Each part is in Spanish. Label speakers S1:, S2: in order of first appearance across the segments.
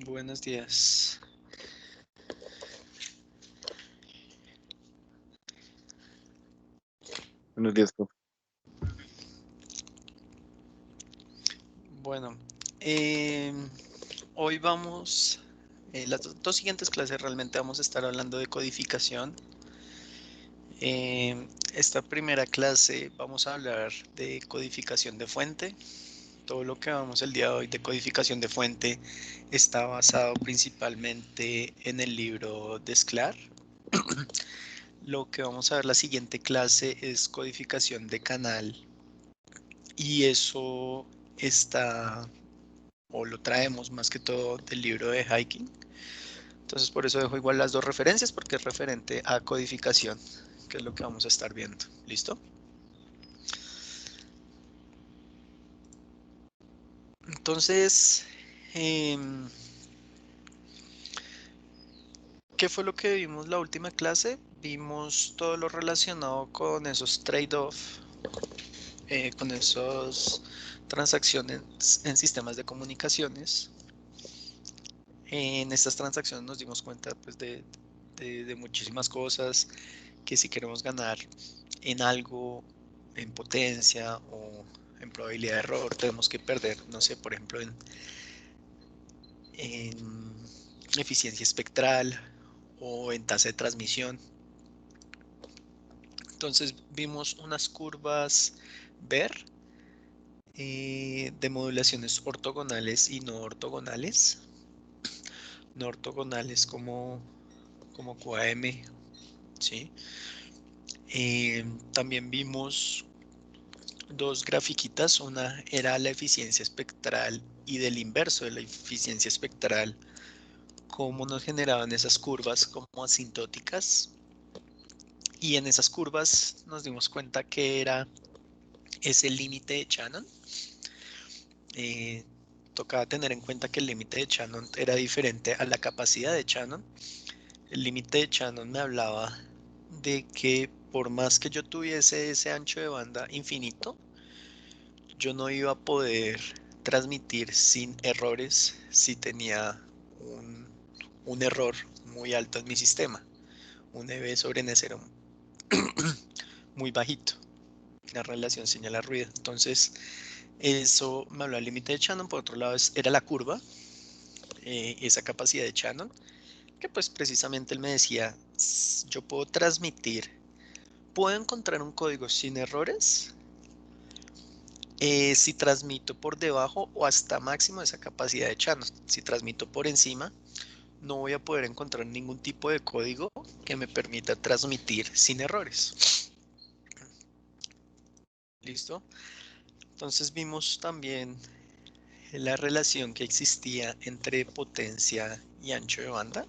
S1: Buenos días.
S2: Buenos días, profe.
S1: Bueno, hoy vamos, las dos siguientes clases realmente vamos a estar hablando de codificación. Esta primera clase vamos a hablar de codificación de fuente. Todo lo que vamos el día de hoy de codificación de fuente está basado principalmente en el libro de Sklar. Lo que vamos a ver la siguiente clase es codificación de canal y eso está o lo traemos más que todo del libro de Hiking. Entonces por eso dejo igual las dos referencias porque es referente a codificación, que es lo que vamos a estar viendo. ¿Listo? Entonces, eh, ¿qué fue lo que vimos la última clase? Vimos todo lo relacionado con esos trade-off, con esas transacciones en sistemas de comunicaciones. En estas transacciones nos dimos cuenta pues, de muchísimas cosas, que si queremos ganar en algo, en potencia o en probabilidad de error, tenemos que perder, no sé, por ejemplo, en eficiencia espectral o en tasa de transmisión. Entonces vimos unas curvas ver de modulaciones ortogonales y no ortogonales. No ortogonales como QAM, ¿sí? También vimos dos grafiquitas, una era la eficiencia espectral y del inverso de la eficiencia espectral, cómo nos generaban esas curvas como asintóticas, y en esas curvas nos dimos cuenta que era ese límite de Shannon. Tocaba tener en cuenta que el límite de Shannon era diferente a la capacidad de Shannon. El límite de Shannon me hablaba de que por más que yo tuviese ese ancho de banda infinito, yo no iba a poder transmitir sin errores si tenía un, un error muy alto en mi sistema, un EV sobre N0 muy bajito, la relación señal-ruido. Entonces, eso me habló del límite de Shannon. Por otro lado, era la curva, esa capacidad de Shannon, que pues precisamente él me decía, yo puedo transmitir, puedo encontrar un código sin errores si transmito por debajo o hasta máximo esa capacidad de Shannon. Si transmito por encima, no voy a poder encontrar ningún tipo de código que me permita transmitir sin errores. ¿Listo? Entonces vimos también la relación que existía entre potencia y ancho de banda.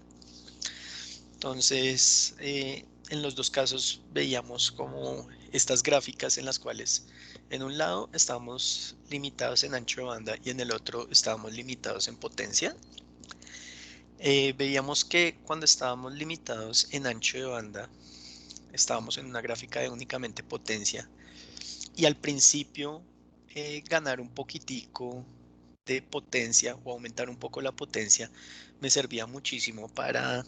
S1: Entonces, en los dos casos veíamos como estas gráficas en las cuales en un lado estábamos limitados en ancho de banda y en el otro estábamos limitados en potencia. Veíamos que cuando estábamos limitados en ancho de banda, estábamos en una gráfica de únicamente potencia y al principio ganar un poquitico de potencia o aumentar un poco la potencia me servía muchísimo para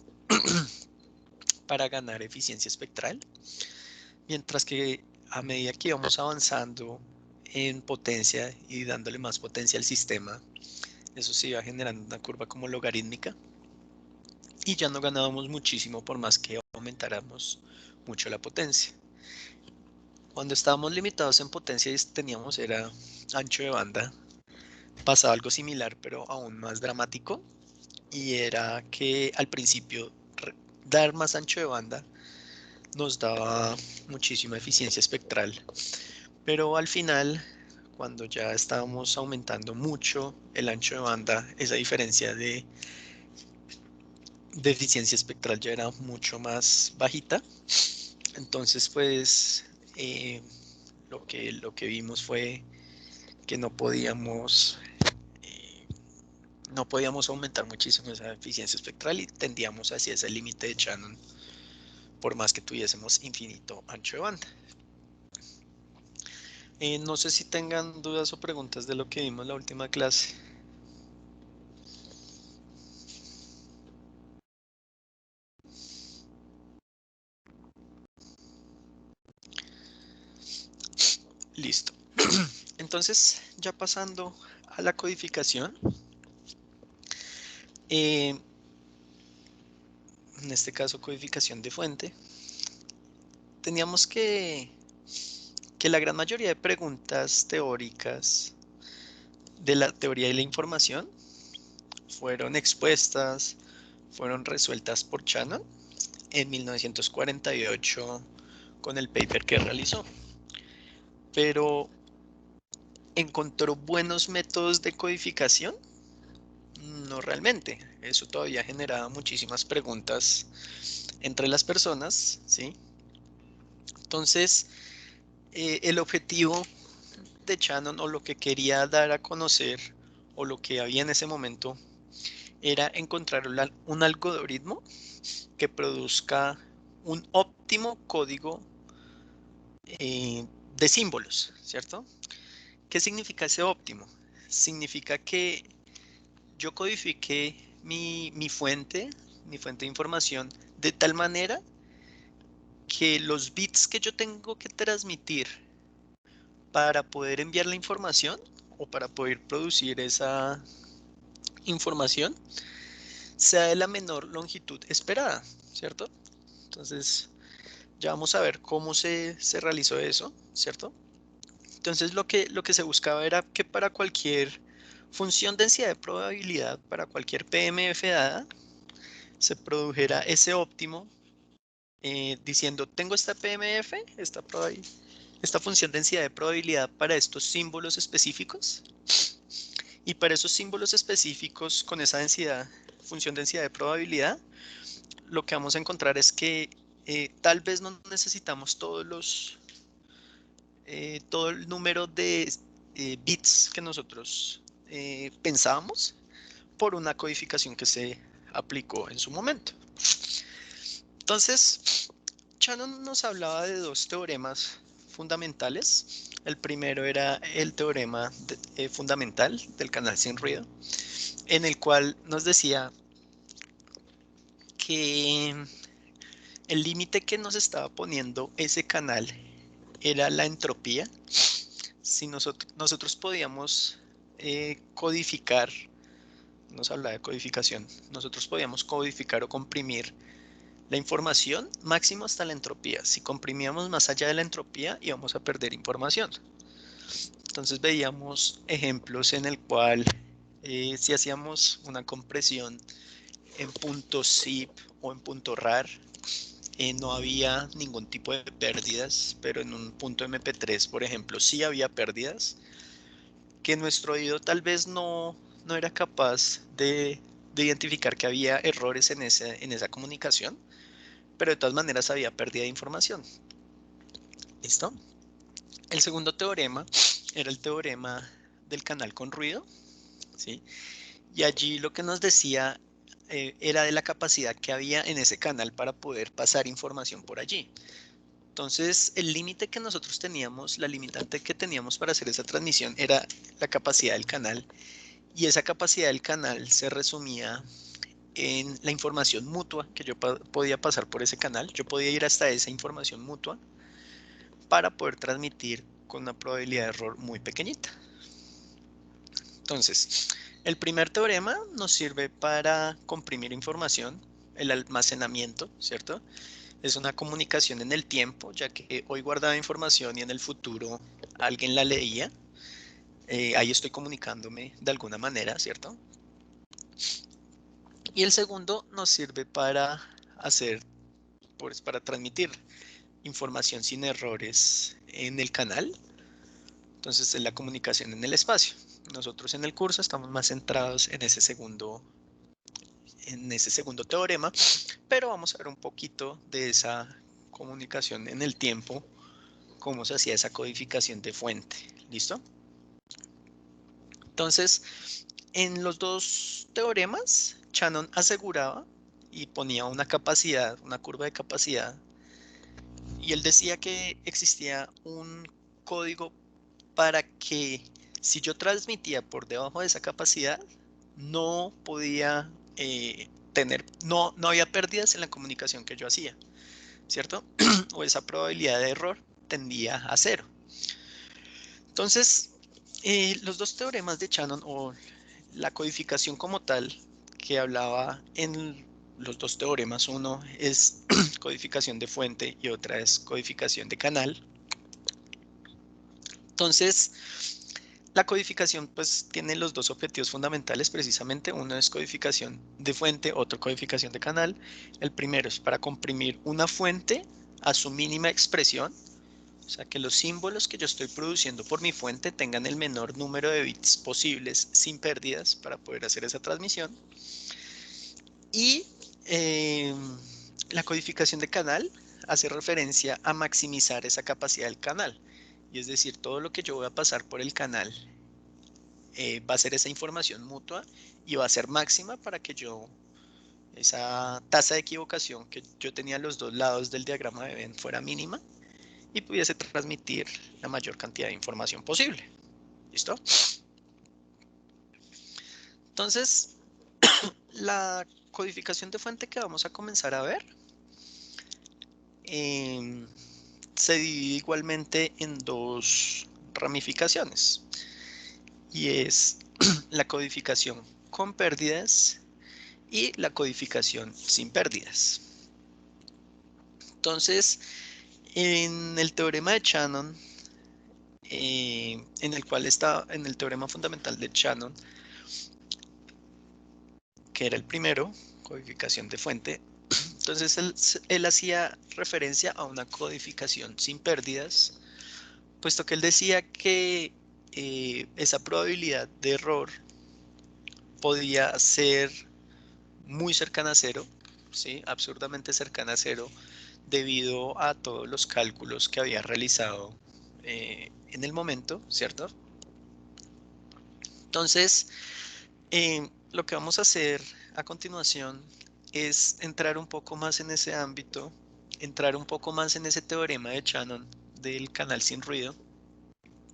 S1: ganar eficiencia espectral, mientras que a medida que íbamos avanzando en potencia y dándole más potencia al sistema, eso se iba generando una curva como logarítmica y ya no ganábamos muchísimo por más que aumentáramos mucho la potencia. Cuando estábamos limitados en potencia y teníamos era ancho de banda, pasaba algo similar pero aún más dramático, y era que al principio dar más ancho de banda nos daba muchísima eficiencia espectral, pero al final, cuando ya estábamos aumentando mucho el ancho de banda, esa diferencia de eficiencia espectral ya era mucho más bajita. Entonces pues eh, lo que vimos fue que no podíamos aumentar muchísimo esa eficiencia espectral y tendíamos hacia ese límite de Shannon por más que tuviésemos infinito ancho de banda. No sé si tengan dudas o preguntas de lo que vimos en la última clase. Listo. Entonces, ya pasando a la codificación, en este caso codificación de fuente, teníamos que la gran mayoría de preguntas teóricas de la teoría de la información fueron expuestas, fueron resueltas por Shannon en 1948 con el paper que realizó. Pero ¿encontró buenos métodos de codificación? No realmente. Eso todavía generaba muchísimas preguntas entre las personas, ¿sí? Entonces, el objetivo de Shannon, o lo que quería dar a conocer, o lo que había en ese momento, era encontrar un algoritmo que produzca un óptimo código de símbolos, ¿cierto? ¿Qué significa ese óptimo? Significa que yo codifiqué mi fuente de información de tal manera que los bits que yo tengo que transmitir para poder enviar la información o para poder producir esa información sea de la menor longitud esperada, ¿cierto? Entonces, ya vamos a ver cómo se realizó eso, ¿cierto? Entonces, lo que se buscaba era que para cualquier función densidad de probabilidad, para cualquier PMF dada, se produjera ese óptimo diciendo, tengo esta PMF, esta función densidad de probabilidad para estos símbolos específicos, y para esos símbolos específicos con esa densidad, función densidad de probabilidad, lo que vamos a encontrar es que tal vez no necesitamos todo el número de bits que nosotros pensábamos por una codificación que se aplicó en su momento. Entonces, Shannon nos hablaba de dos teoremas fundamentales. El primero era el teorema fundamental del canal sin ruido, en el cual nos decía que el límite que nos estaba poniendo ese canal era la entropía. Si nosotros podíamos codificar, nos habla de codificación, nosotros podíamos codificar o comprimir la información máximo hasta la entropía. Si comprimíamos más allá de la entropía, íbamos a perder información. Entonces veíamos ejemplos en el cual si hacíamos una compresión en punto zip o en punto rar, no había ningún tipo de pérdidas, pero en un punto MP3, por ejemplo, sí había pérdidas, que nuestro oído tal vez no era capaz de identificar que había errores en esa comunicación, pero de todas maneras había pérdida de información. ¿Listo? El segundo teorema era el teorema del canal con ruido, ¿sí? Y allí lo que nos decía era de la capacidad que había en ese canal para poder pasar información por allí. Entonces, el límite que nosotros teníamos, la limitante que teníamos para hacer esa transmisión era la capacidad del canal. Y esa capacidad del canal se resumía en la información mutua que yo podía pasar por ese canal. Yo podía ir hasta esa información mutua para poder transmitir con una probabilidad de error muy pequeñita. Entonces, el primer teorema nos sirve para comprimir información, el almacenamiento, ¿cierto? Es una comunicación en el tiempo, ya que hoy guardaba información y en el futuro alguien la leía. Ahí estoy comunicándome de alguna manera, ¿cierto? Y el segundo nos sirve para para transmitir información sin errores en el canal. Entonces, es la comunicación en el espacio. Nosotros en el curso estamos más centrados en ese segundo teorema, pero vamos a ver un poquito de esa comunicación en el tiempo, cómo se hacía esa codificación de fuente. ¿Listo? Entonces, en los dos teoremas, Shannon aseguraba y ponía una capacidad, una curva de capacidad, y él decía que existía un código para que si yo transmitía por debajo de esa capacidad, no podía no había pérdidas en la comunicación que yo hacía, ¿cierto? O esa probabilidad de error tendía a cero. Entonces, los dos teoremas de Shannon o la codificación como tal que hablaba en los dos teoremas, uno es codificación de fuente y otra es codificación de canal. Entonces, la codificación pues tiene los dos objetivos fundamentales precisamente. Uno es codificación de fuente, otro codificación de canal. El primero es para comprimir una fuente a su mínima expresión. O sea, que los símbolos que yo estoy produciendo por mi fuente tengan el menor número de bits posibles sin pérdidas para poder hacer esa transmisión. Y la codificación de canal hace referencia a maximizar esa capacidad del canal. Y es decir, todo lo que yo voy a pasar por el canal va a ser esa información mutua y va a ser máxima para que esa tasa de equivocación que yo tenía a los dos lados del diagrama de Venn fuera mínima y pudiese transmitir la mayor cantidad de información posible. ¿Listo? Entonces, la codificación de fuente que vamos a comenzar a ver se divide igualmente en dos ramificaciones y es la codificación con pérdidas y la codificación sin pérdidas. Entonces, en el teorema de Shannon, en el cual está en el teorema fundamental de Shannon, que era el primero, codificación de fuente, entonces él hacía referencia a una codificación sin pérdidas, puesto que él decía que esa probabilidad de error podía ser muy cercana a cero, ¿sí? Absurdamente cercana a cero, debido a todos los cálculos que había realizado en el momento, ¿cierto? Entonces, lo que vamos a hacer a continuación es entrar un poco más en ese ámbito, entrar un poco más en ese teorema de Shannon del canal sin ruido,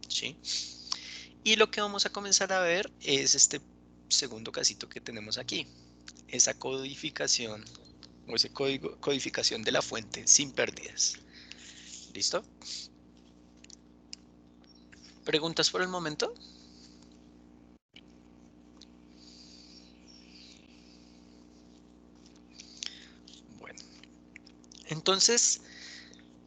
S1: ¿sí? Y lo que vamos a comenzar a ver es este segundo casito que tenemos aquí, esa codificación o ese código, codificación de la fuente sin pérdidas. ¿Listo? ¿Preguntas por el momento? Bueno, entonces,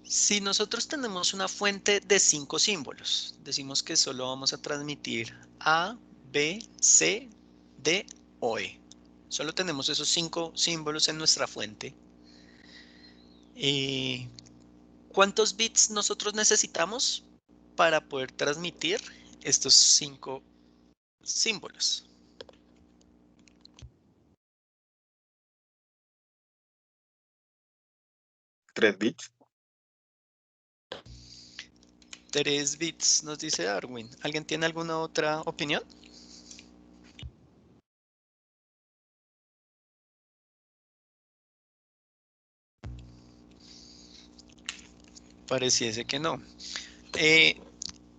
S1: si nosotros tenemos una fuente de 5 símbolos, decimos que solo vamos a transmitir A, B, C, D o E. Solo tenemos esos 5 símbolos en nuestra fuente. ¿Cuántos bits nosotros necesitamos para poder transmitir estos 5 símbolos?
S2: 3 bits.
S1: 3 bits, nos dice Darwin. ¿Alguien tiene alguna otra opinión? Pareciese que no.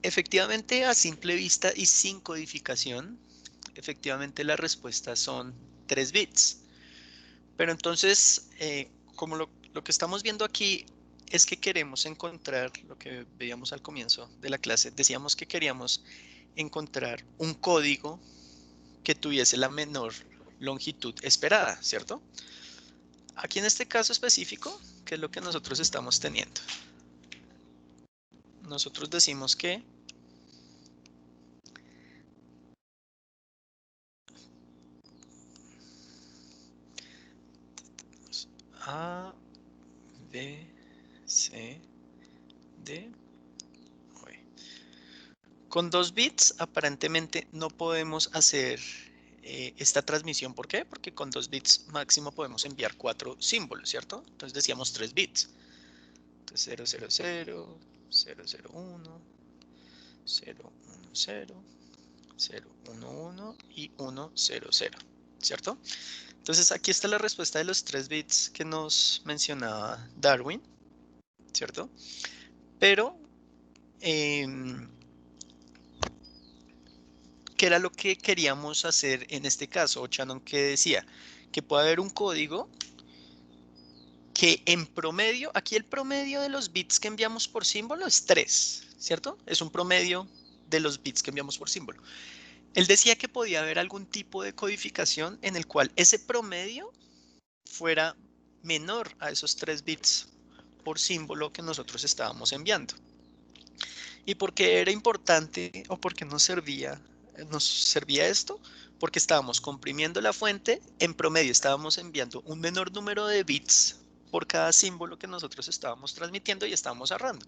S1: Efectivamente, a simple vista y sin codificación, efectivamente las respuestas son 3 bits. Pero entonces, como lo que estamos viendo aquí es que queremos encontrar, lo que veíamos al comienzo de la clase, decíamos que queríamos encontrar un código que tuviese la menor longitud esperada, ¿cierto? Aquí en este caso específico, ¿qué es lo que nosotros estamos teniendo? Nosotros decimos que A, B, C, D, O, E. Con 2 bits aparentemente no podemos hacer esta transmisión. ¿Por qué? Porque con 2 bits máximo podemos enviar 4 símbolos, ¿cierto? Entonces decíamos 3 bits. Entonces 000, 001, 010, 011 y 100, ¿cierto? Entonces aquí está la respuesta de los 3 bits que nos mencionaba Darwin, ¿cierto? Pero, ¿qué era lo que queríamos hacer en este caso? O Shannon que decía que puede haber un código que en promedio, aquí el promedio de los bits que enviamos por símbolo es 3, ¿cierto? Es un promedio de los bits que enviamos por símbolo. Él decía que podía haber algún tipo de codificación en el cual ese promedio fuera menor a esos 3 bits por símbolo que nosotros estábamos enviando. ¿Y por qué era importante o por qué nos servía esto? Porque estábamos comprimiendo la fuente, en promedio estábamos enviando un menor número de bits por cada símbolo que nosotros estábamos transmitiendo y estábamos ahorrando.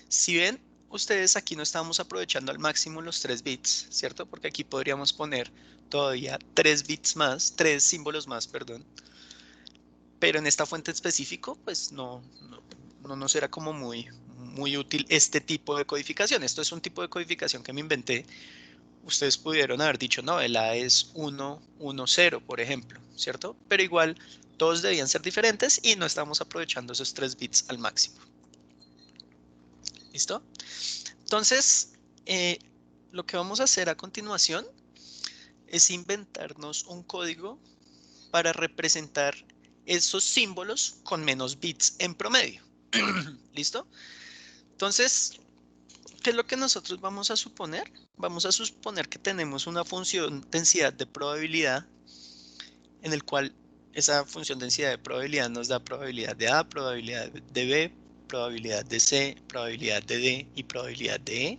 S1: Si ven, ustedes aquí no estamos aprovechando al máximo los 3 bits, ¿cierto? Porque aquí podríamos poner todavía 3 bits más, 3 símbolos más, perdón. Pero en esta fuente específico, pues no nos era como muy útil este tipo de codificación. Esto es un tipo de codificación que me inventé. Ustedes pudieron haber dicho, no, el A es 1, 1, 0, por ejemplo, ¿cierto? Pero igual, todos debían ser diferentes y no estamos aprovechando esos 3 bits al máximo. ¿Listo? Entonces, lo que vamos a hacer a continuación es inventarnos un código para representar esos símbolos con menos bits en promedio. ¿Listo? Entonces, ¿qué es lo que nosotros vamos a suponer? Vamos a suponer que tenemos una función densidad de probabilidad en el cual esa función densidad de probabilidad nos da probabilidad de A, probabilidad de B, probabilidad de C, probabilidad de D y probabilidad de E,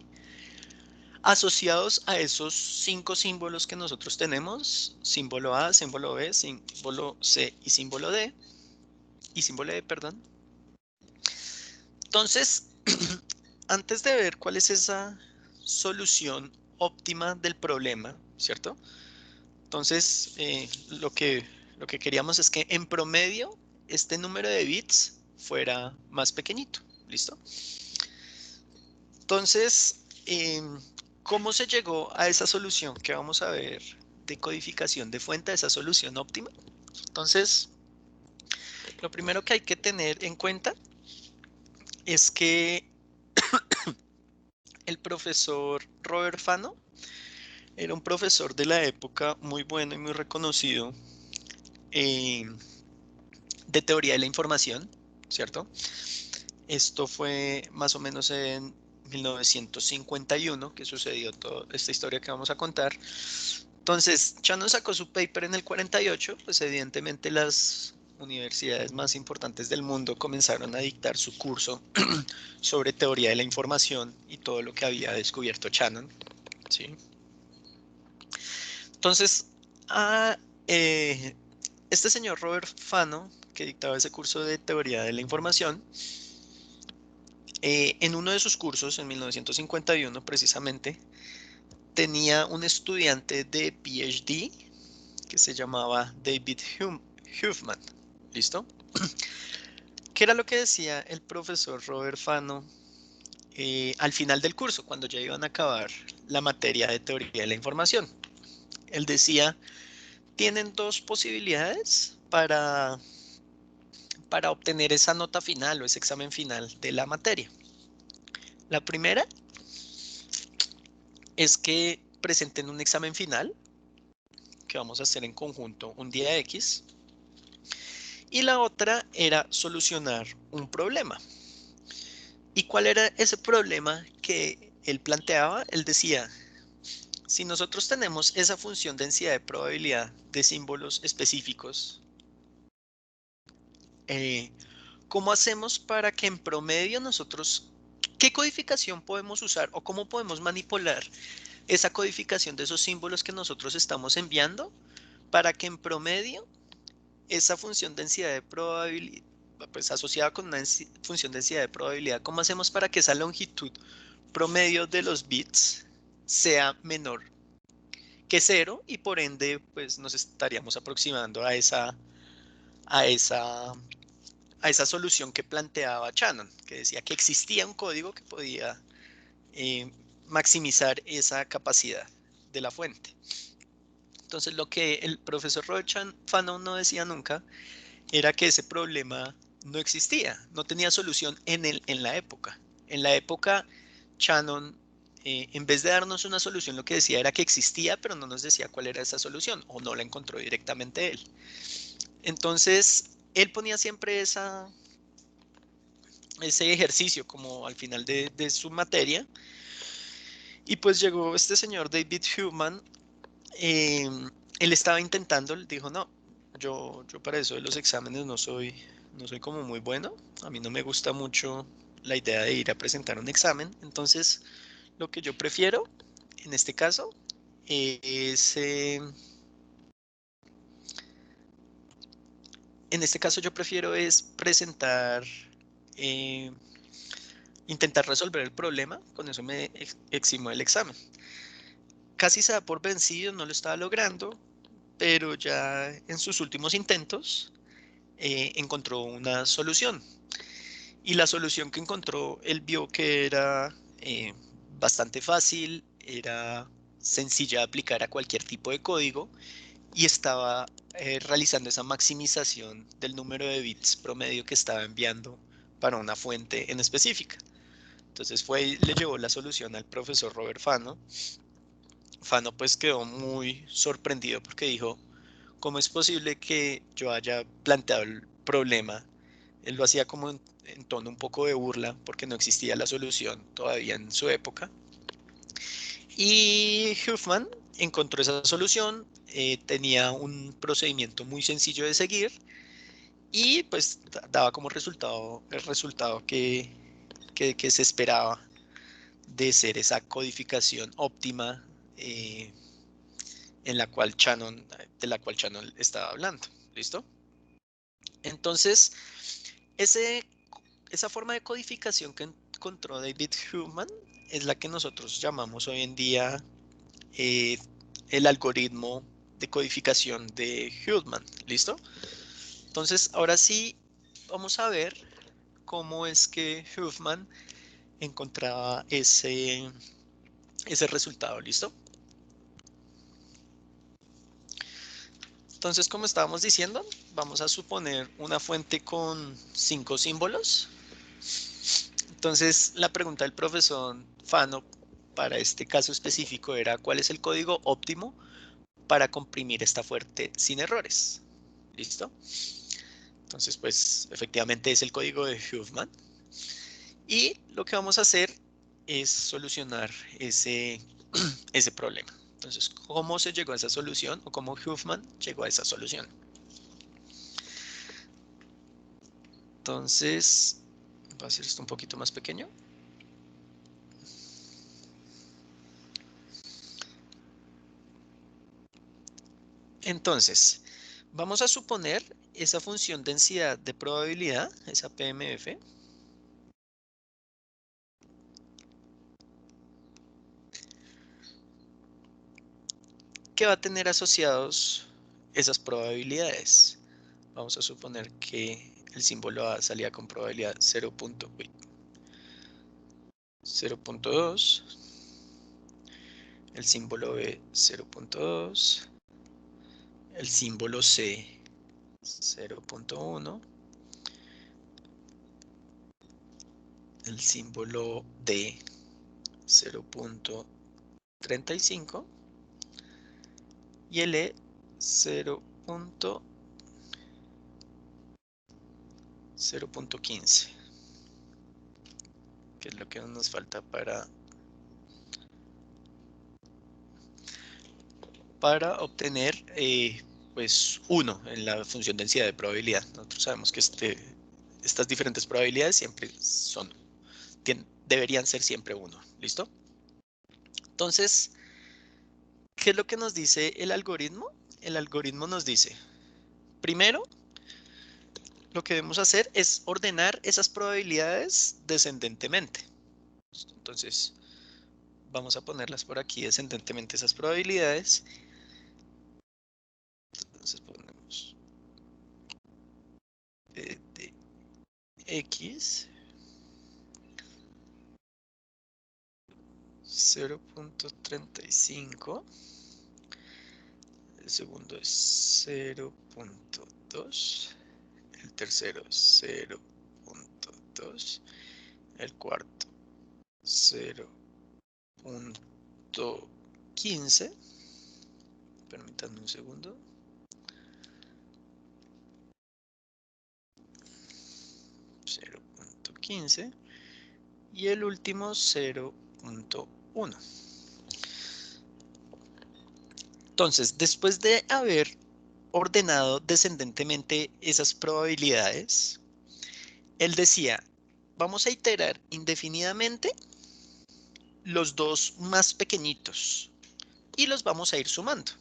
S1: asociados a esos 5 símbolos que nosotros tenemos, símbolo A, símbolo B, símbolo C y símbolo D, perdón. Entonces, antes de ver cuál es esa solución óptima del problema, ¿cierto? Entonces, lo que queríamos es que en promedio este número de bits fuera más pequeñito, ¿listo? Entonces, ¿cómo se llegó a esa solución que vamos a ver de codificación de fuente, a esa solución óptima? Entonces, lo primero que hay que tener en cuenta es que el profesor Robert Fano era un profesor de la época muy bueno y muy reconocido eh, de teoría de la información, ¿cierto? Esto fue más o menos en 1951 que sucedió toda esta historia que vamos a contar. Entonces, Shannon sacó su paper en el 48, pues evidentemente las universidades más importantes del mundo comenzaron a dictar su curso sobre teoría de la información y todo lo que había descubierto Shannon, ¿sí? Entonces, este señor Robert Fano, que dictaba ese curso de teoría de la información, en uno de sus cursos, en 1951 precisamente, tenía un estudiante de PhD que se llamaba David Huffman. ¿Listo? ¿Qué era lo que decía el profesor Robert Fano al final del curso, cuando ya iban a acabar la materia de teoría de la información? Él decía, tienen 2 posibilidades para obtener esa nota final o ese examen final de la materia. La primera es que presenten un examen final que vamos a hacer en conjunto un día X. Y la otra era solucionar un problema. ¿Y cuál era ese problema que él planteaba? Él decía, si nosotros tenemos esa función densidad de probabilidad de símbolos específicos, ¿cómo hacemos para que en promedio nosotros, qué codificación podemos usar o cómo podemos manipular esa codificación de esos símbolos que nosotros estamos enviando para que en promedio esa función densidad de probabilidad, pues asociada con una función densidad de probabilidad, ¿cómo hacemos para que esa longitud promedio de los bits sea menor que 0 y por ende pues nos estaríamos aproximando a esa, a esa solución que planteaba Shannon, que decía que existía un código que podía maximizar esa capacidad de la fuente? Entonces lo que el profesor Robert Fanon no decía nunca era que ese problema no existía, no tenía solución en la época. En la época, Shannon, en vez de darnos una solución, lo que decía era que existía, pero no nos decía cuál era esa solución, o no la encontró directamente él. Entonces, él ponía siempre ese ejercicio como al final de su materia, Y pues llegó este señor David Human. Él estaba intentando, él dijo, no, yo para eso de los exámenes no soy como muy bueno. A mí no me gusta mucho la idea de ir a presentar un examen. Entonces, lo que yo prefiero, en este caso, es... en este caso yo prefiero es presentar, eh, intentar resolver el problema, con eso me eximo el examen. Casi se da por vencido, no lo estaba logrando, pero ya en sus últimos intentos encontró una solución. Y la solución que encontró, él vio que era bastante fácil, era sencilla de aplicar a cualquier tipo de código y estaba realizando esa maximización del número de bits promedio que estaba enviando para una fuente en específica. Entonces fue y le llevó la solución al profesor Robert Fano. Fano pues quedó muy sorprendido porque dijo, ¿cómo es posible que yo haya planteado el problema? Él lo hacía como en tono un poco de burla porque no existía la solución todavía en su época. Y Huffman encontró esa solución, tenía un procedimiento muy sencillo de seguir y pues daba como resultado el resultado que se esperaba de ser esa codificación óptima de la cual Shannon estaba hablando. ¿Listo? Entonces, ese, esa forma de codificación que encontró David Human es la que nosotros llamamos hoy en día eh, el algoritmo de codificación de Human. ¿Listo? Entonces, ahora sí, vamos a ver cómo es que Huffman encontraba ese resultado. ¿Listo? Entonces, como estábamos diciendo, vamos a suponer una fuente con 5 símbolos. Entonces, la pregunta del profesor Fano para este caso específico era ¿cuál es el código óptimo para comprimir esta fuente sin errores? ¿Listo? Entonces, pues efectivamente es el código de Huffman. Y lo que vamos a hacer es solucionar ese problema. Entonces, ¿cómo se llegó a esa solución o cómo Huffman llegó a esa solución? Entonces, voy a hacer esto un poquito más pequeño. Entonces, vamos a suponer esa función densidad de probabilidad, esa PMF, que va a tener asociados esas probabilidades. Vamos a suponer que el símbolo A salía con probabilidad 0.2, el símbolo B 0.2, el símbolo C 0.1, el símbolo D 0.35 y el E 0.15, que es lo que nos falta para obtener pues 1 en la función densidad de probabilidad. Nosotros sabemos que estas diferentes probabilidades siempre deberían ser siempre 1. ¿Listo? Entonces, ¿qué es lo que nos dice el algoritmo? El algoritmo nos dice, primero, lo que debemos hacer es ordenar esas probabilidades descendentemente. Entonces, vamos a ponerlas por aquí descendentemente esas probabilidades. Entonces ponemos de x 0.35, el segundo es 0.2, el tercero 0.2, el cuarto 0.15, permítanme un segundo, 0.15 y el último 0.1. Entonces, después de haber ordenado descendentemente esas probabilidades, él decía, vamos a iterar indefinidamente los dos más pequeñitos y los vamos a ir sumando.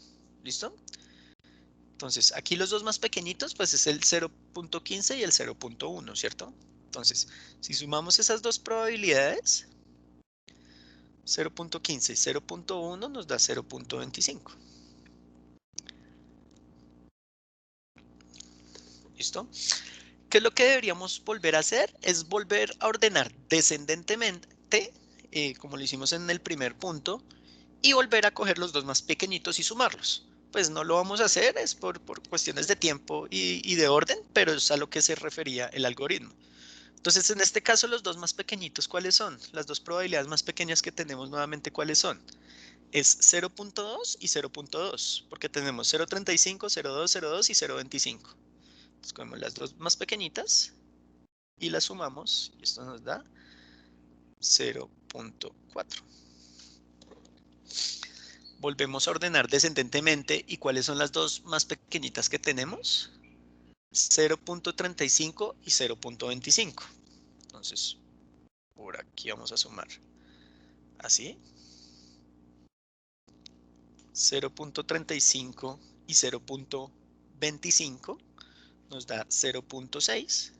S1: ¿Listo? Entonces, aquí los dos más pequeñitos, pues es el 0.15 y el 0.1, ¿cierto? Entonces, si sumamos esas dos probabilidades, 0.15 y 0.1 nos da 0.25. ¿Listo? ¿Qué es lo que deberíamos volver a hacer? Es volver a ordenar descendentemente, como lo hicimos en el primer punto, y volver a coger los dos más pequeñitos y sumarlos. Pues no lo vamos a hacer, es por cuestiones de tiempo y de orden, pero es a lo que se refería el algoritmo. Entonces, en este caso, los dos más pequeñitos, ¿cuáles son? Las dos probabilidades más pequeñas que tenemos nuevamente, ¿cuáles son? Es 0.2 y 0.2, porque tenemos 0.35, 0.2, 0.2 y 0.25. Entonces, cogemos las dos más pequeñitas y las sumamos, y esto nos da 0.4. Volvemos a ordenar descendentemente, ¿y cuáles son las dos más pequeñitas que tenemos? 0.35 y 0.25. Entonces, por aquí vamos a sumar así. 0.35 y 0.25 nos da 0.6.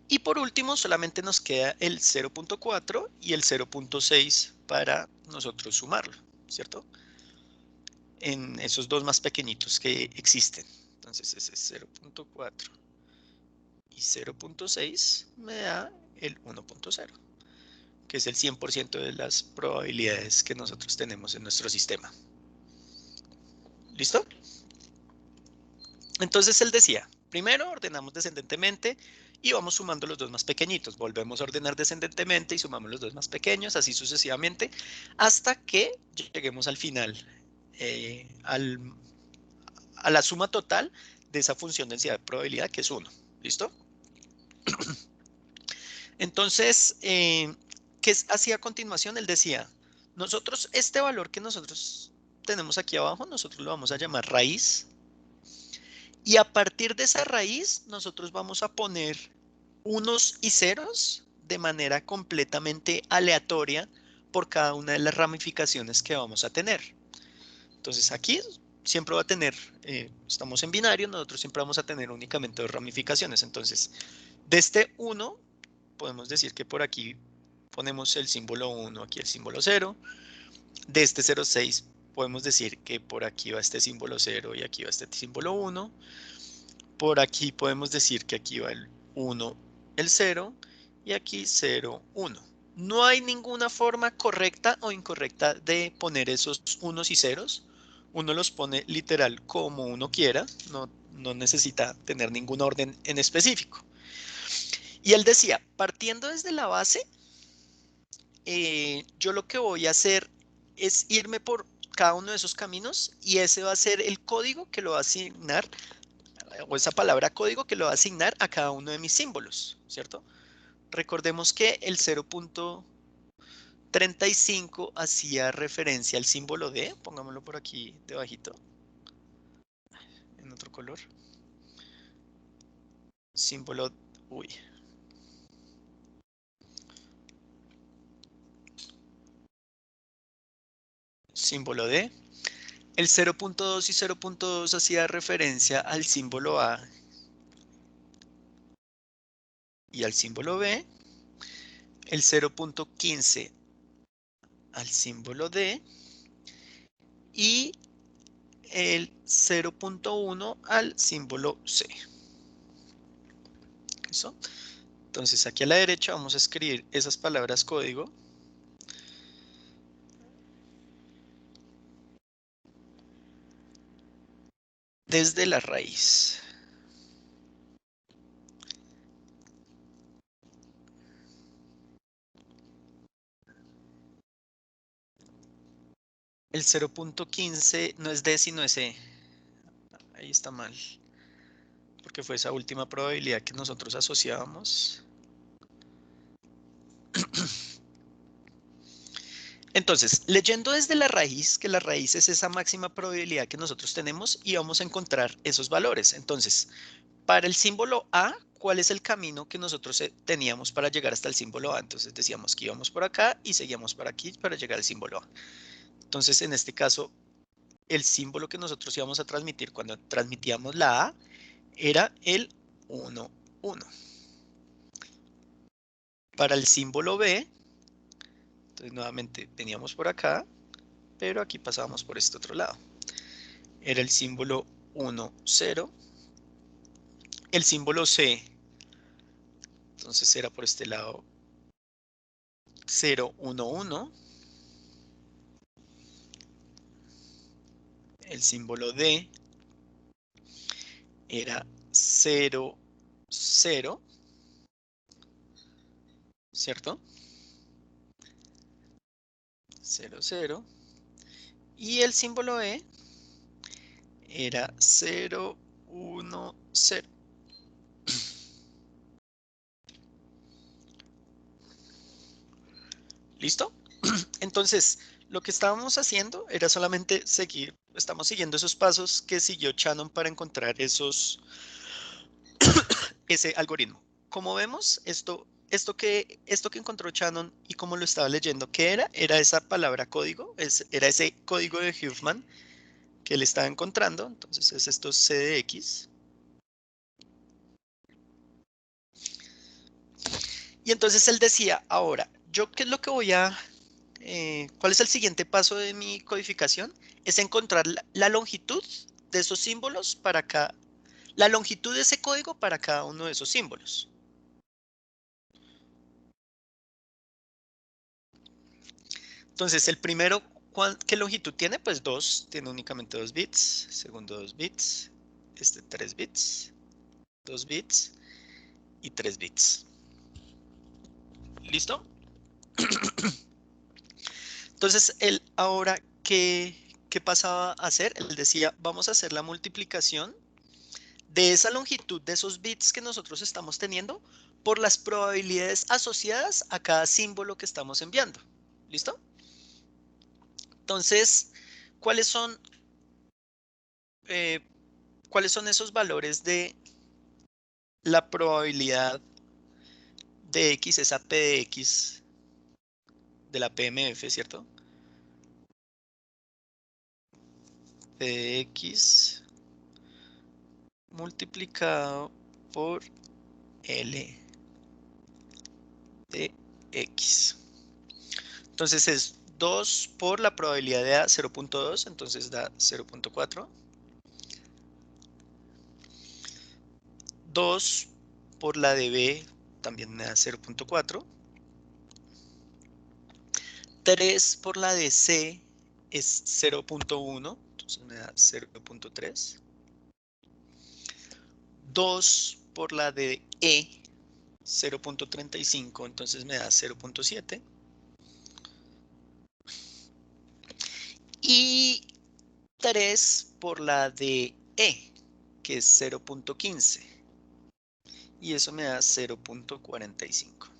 S1: Y por último, solamente nos queda el 0.4 y el 0.6 para nosotros sumarlo, ¿cierto? En esos dos más pequeñitos que existen. Entonces ese es 0.4 y 0.6 me da el 1.0, que es el 100% de las probabilidades que nosotros tenemos en nuestro sistema. ¿Listo? Entonces él decía, primero ordenamos descendentemente y vamos sumando los dos más pequeñitos. Volvemos a ordenar descendentemente y sumamos los dos más pequeños, así sucesivamente, hasta que lleguemos al final, a la suma total de esa función densidad de probabilidad, que es 1. ¿Listo? Entonces, ¿qué hacía a continuación? Él decía, nosotros, este valor que nosotros tenemos aquí abajo, nosotros lo vamos a llamar raíz. Y a partir de esa raíz, nosotros vamos a poner unos y ceros de manera completamente aleatoria por cada una de las ramificaciones que vamos a tener. Entonces aquí siempre va a tener, estamos en binario, nosotros siempre vamos a tener únicamente dos ramificaciones. Entonces, de este 1, podemos decir que por aquí ponemos el símbolo 1, aquí el símbolo 0. De este 0,6 podemos decir que por aquí va este símbolo 0 y aquí va este símbolo 1. Por aquí podemos decir que aquí va el 1, el 0 y aquí 0, 1. No hay ninguna forma correcta o incorrecta de poner esos unos y ceros. Uno los pone literal como uno quiera, no necesita tener ningún orden en específico. Y él decía, partiendo desde la base, yo lo que voy a hacer es irme por cada uno de esos caminos y ese va a ser el código que lo va a asignar, o esa palabra código que lo va a asignar a cada uno de mis símbolos, ¿cierto? Recordemos que el 0.35 hacía referencia al símbolo D, pongámoslo por aquí debajito, en otro color. Símbolo, uy. Símbolo D. El 0.2 y 0.2 hacía referencia al símbolo A y al símbolo B. El 0.15 al símbolo D y el 0.1 al símbolo C. ¿Listo? Entonces aquí a la derecha vamos a escribir esas palabras código. Desde la raíz. El 0.15 no es D sino es E. Ahí está mal. Porque fue esa última probabilidad que nosotros asociábamos. Entonces, leyendo desde la raíz, que la raíz es esa máxima probabilidad que nosotros tenemos y vamos a encontrar esos valores. Entonces, para el símbolo A, ¿cuál es el camino que nosotros teníamos para llegar hasta el símbolo A? Entonces decíamos que íbamos por acá y seguíamos por aquí para llegar al símbolo A. Entonces, en este caso, el símbolo que nosotros íbamos a transmitir cuando transmitíamos la A era el 1, 1. Para el símbolo B, entonces nuevamente veníamos por acá, pero aquí pasábamos por este otro lado. Era el símbolo 1, 0. El símbolo C, entonces era por este lado 0, 1, 1. El símbolo D era 0, 0, ¿cierto? 0, 0. Y el símbolo E era 0, 1, 0. ¿Listo? Entonces, lo que estábamos haciendo era solamente seguir, estamos siguiendo esos pasos que siguió Shannon para encontrar ese algoritmo. Como vemos, esto que encontró Shannon y como lo estaba leyendo, ¿qué era? Era esa palabra código, era ese código de Huffman que él estaba encontrando. Entonces es esto C de X. Y entonces él decía, ahora, ¿yo qué es lo que cuál es el siguiente paso de mi codificación? Es encontrar la longitud de esos símbolos para cada, la longitud de ese código para cada uno de esos símbolos. Entonces, el primero, ¿qué longitud tiene? Pues 2, tiene únicamente 2 bits. Segundo, 2 bits. Este, 3 bits. 2 bits y 3 bits. ¿Listo? Entonces, él ahora, ¿qué pasaba a hacer? Él decía, vamos a hacer la multiplicación de esa longitud de esos bits que nosotros estamos teniendo por las probabilidades asociadas a cada símbolo que estamos enviando. ¿Listo? Entonces, ¿cuáles son, eh, ¿cuáles son esos valores de la probabilidad de X, esa P de X de la PMF, ¿cierto? P de X multiplicado por L de X. Entonces es 2 por la probabilidad de A, 0.2, entonces da 0.4. 2 por la de B, también me da 0.4. 3 por la de C es 0.1, entonces me da 0.3. 2 por la de E, 0.35, entonces me da 0.7. Y 3 por la de E, que es 0.15. Y eso me da 0.45.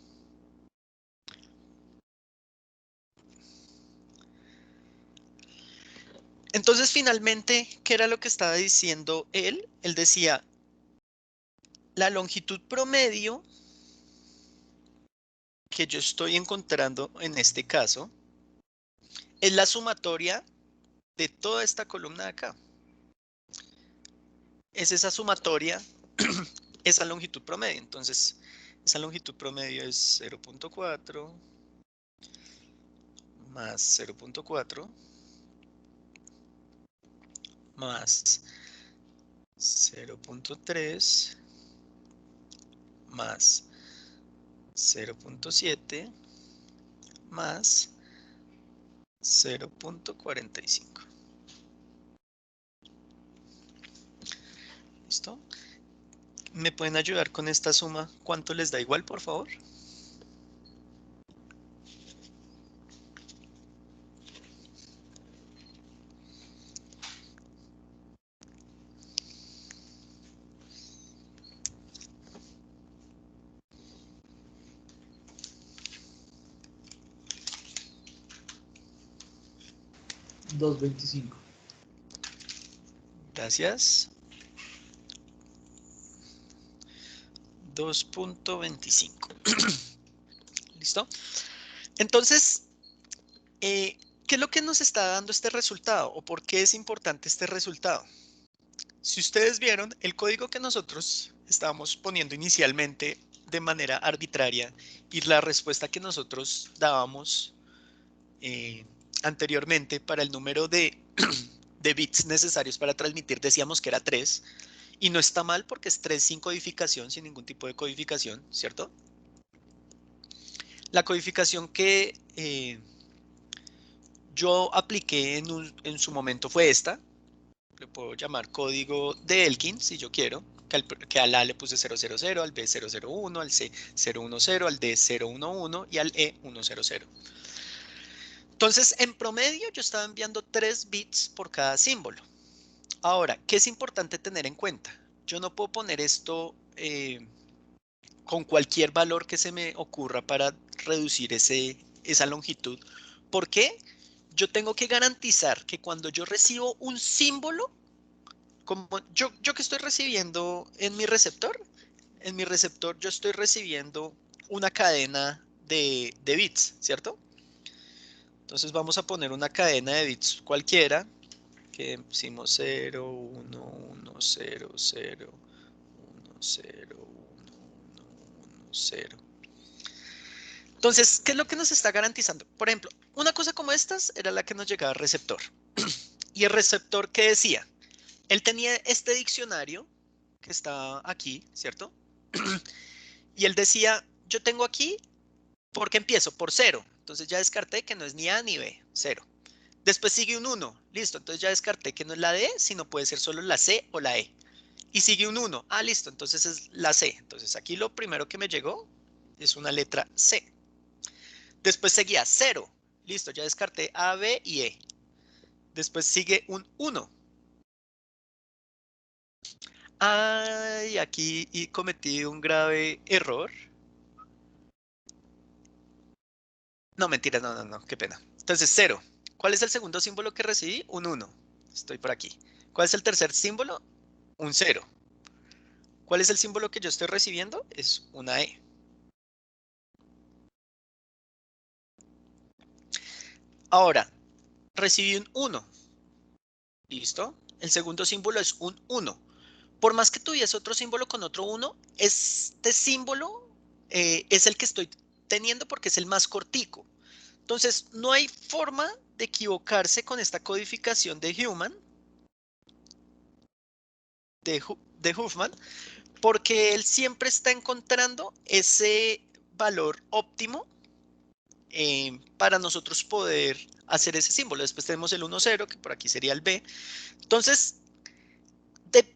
S1: Entonces, finalmente, ¿qué era lo que estaba diciendo él? Él decía, la longitud promedio que yo estoy encontrando en este caso es la sumatoria de toda esta columna de acá. Es esa sumatoria, esa longitud promedio. Entonces, esa longitud promedio es 0.4 más 0.4 más 0.3 más 0.7 más 0.45. ¿Listo? ¿Me pueden ayudar con esta suma? ¿Cuánto les da igual, por favor?
S2: 2.25.
S1: Gracias. 2.25. ¿Listo? Entonces, ¿qué es lo que nos está dando este resultado? ¿O por qué es importante este resultado? Si ustedes vieron, el código que nosotros estábamos poniendo inicialmente de manera arbitraria y la respuesta que nosotros dábamos anteriormente para el número de bits necesarios para transmitir, decíamos que era 3, y no está mal porque es 3 sin codificación, sin ningún tipo de codificación, ¿cierto? La codificación que yo apliqué en su momento fue esta. Le puedo llamar código de Elkin si yo quiero, que al A le puse 000, al B 001, al C 010, al D 011 y al E 100. Entonces, en promedio, yo estaba enviando 3 bits por cada símbolo. Ahora, ¿qué es importante tener en cuenta? Yo no puedo poner esto con cualquier valor que se me ocurra para reducir esa longitud. ¿Por qué? Yo tengo que garantizar que cuando yo recibo un símbolo, como yo que estoy recibiendo en mi receptor yo estoy recibiendo una cadena de bits, ¿cierto? Entonces vamos a poner una cadena de bits cualquiera, que pusimos 0, 1, 1, 0, 0, 1, 0, 1, 1, 1, 0. Entonces, ¿qué es lo que nos está garantizando? Por ejemplo, una cosa como estas era la que nos llegaba al receptor. ¿Y el receptor qué decía? Él tenía este diccionario que está aquí, ¿cierto? Y él decía, yo tengo aquí, porque empiezo por 0. Entonces ya descarté que no es ni A ni B, 0. Después sigue un 1, listo. Entonces ya descarté que no es la D, sino puede ser solo la C o la E. Y sigue un 1, listo, entonces es la C. Entonces aquí lo primero que me llegó es una letra C. Después seguía 0, listo, ya descarté A, B y E. Después sigue un 1. Ay, aquí cometí un grave error. No, mentira, no, qué pena. Entonces, 0. ¿Cuál es el segundo símbolo que recibí? Un 1. Estoy por aquí. ¿Cuál es el tercer símbolo? Un 0. ¿Cuál es el símbolo que yo estoy recibiendo? Es una E. Ahora, recibí un 1. ¿Listo? El segundo símbolo es un 1. Por más que tuviese otro símbolo con otro 1, este símbolo es el que estoy teniendo porque es el más cortico. Entonces, no hay forma de equivocarse con esta codificación de Human, de Huffman, porque él siempre está encontrando ese valor óptimo para nosotros poder hacer ese símbolo. Después tenemos el 1,0, que por aquí sería el B. Entonces,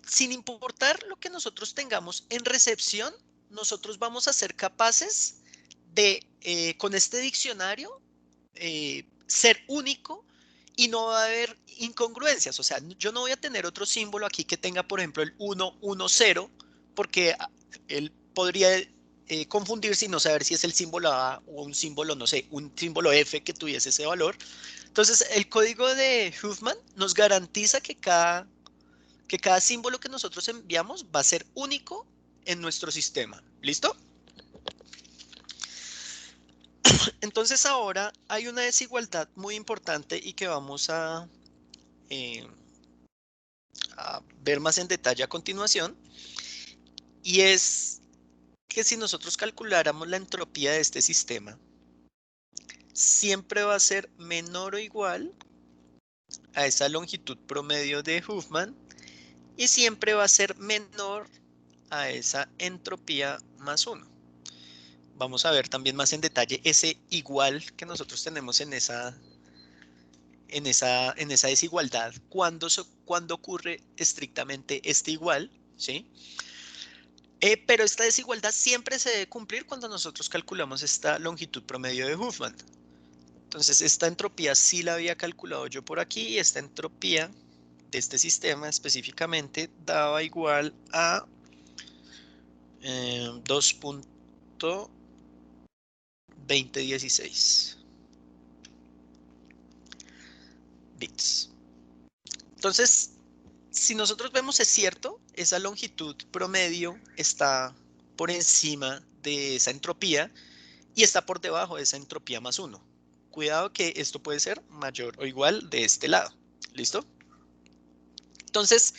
S1: sin importar lo que nosotros tengamos en recepción, nosotros vamos a ser capaces de, con este diccionario, ser único y no va a haber incongruencias. O sea, yo no voy a tener otro símbolo aquí que tenga, por ejemplo, el 110, porque él podría confundirse y no saber si es el símbolo A o un símbolo, no sé, un símbolo F que tuviese ese valor. Entonces, el código de Huffman nos garantiza que cada símbolo que nosotros enviamos va a ser único en nuestro sistema. ¿Listo? Entonces ahora hay una desigualdad muy importante y que vamos a ver más en detalle a continuación. Y es que si nosotros calculáramos la entropía de este sistema, siempre va a ser menor o igual a esa longitud promedio de Huffman y siempre va a ser menor a esa entropía más 1. Vamos a ver también más en detalle ese igual que nosotros tenemos en esa desigualdad, cuando ocurre estrictamente este igual, ¿sí? Pero esta desigualdad siempre se debe cumplir cuando nosotros calculamos esta longitud promedio de Huffman. Entonces, esta entropía sí la había calculado yo por aquí, y esta entropía de este sistema específicamente daba igual a 2.2016. bits. Entonces, si nosotros vemos, es cierto, esa longitud promedio está por encima de esa entropía y está por debajo de esa entropía más 1. Cuidado que esto puede ser mayor o igual de este lado. ¿Listo? Entonces,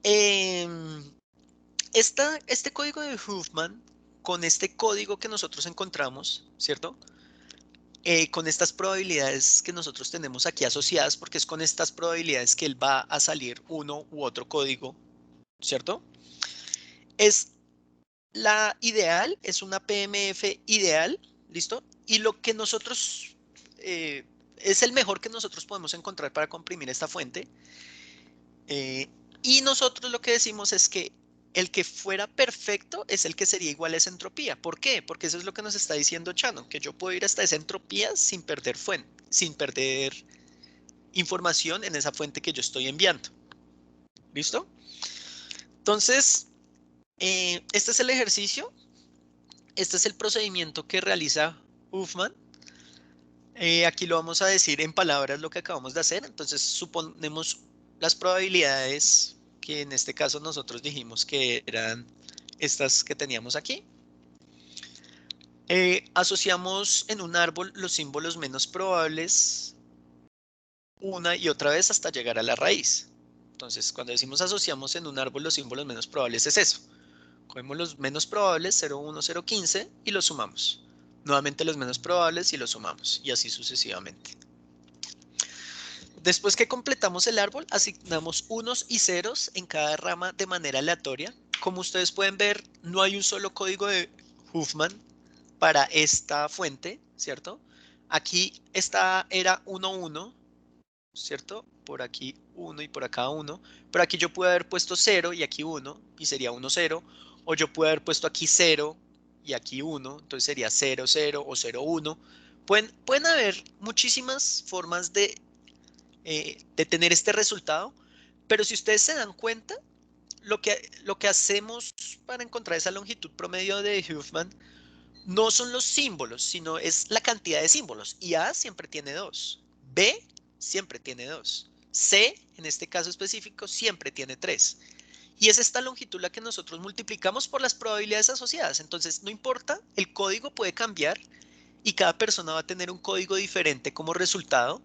S1: eh, este código de Huffman, con este código que nosotros encontramos, ¿cierto? Con estas probabilidades que nosotros tenemos aquí asociadas, porque es con estas probabilidades que él va a salir uno u otro código, ¿cierto? Es la ideal, es una PMF ideal, ¿listo? Y lo que nosotros, es el mejor que nosotros podemos encontrar para comprimir esta fuente. Y nosotros lo que decimos es que el que fuera perfecto es el que sería igual a esa entropía. ¿Por qué? Porque eso es lo que nos está diciendo Shannon, que yo puedo ir hasta esa entropía sin perder fuente, sin perder información en esa fuente que yo estoy enviando. ¿Listo? Entonces, este es el ejercicio, este es el procedimiento que realiza Huffman. Aquí lo vamos a decir en palabras lo que acabamos de hacer. Entonces, suponemos las probabilidades que en este caso nosotros dijimos que eran estas que teníamos aquí. Asociamos en un árbol los símbolos menos probables una y otra vez hasta llegar a la raíz. Entonces, cuando decimos asociamos en un árbol los símbolos menos probables es eso. Cogemos los menos probables, 0, 1, 0, 15, y los sumamos. Nuevamente los menos probables y los sumamos, y así sucesivamente. Después que completamos el árbol, asignamos unos y ceros en cada rama de manera aleatoria. Como ustedes pueden ver, no hay un solo código de Huffman para esta fuente, ¿cierto? Aquí esta era 1, 1, ¿cierto? Por aquí 1 y por acá 1. Pero aquí yo puedo haber puesto 0 y aquí 1 y sería 1, 0. O yo puedo haber puesto aquí 0 y aquí 1, entonces sería 0, 0 o 0, 1. Pueden haber muchísimas formas de tener este resultado, pero si ustedes se dan cuenta, lo que hacemos para encontrar esa longitud promedio de Huffman no son los símbolos, sino es la cantidad de símbolos. Y A siempre tiene 2, B siempre tiene 2, C, en este caso específico, siempre tiene 3. Y es esta longitud la que nosotros multiplicamos por las probabilidades asociadas. Entonces, no importa, el código puede cambiar y cada persona va a tener un código diferente como resultado,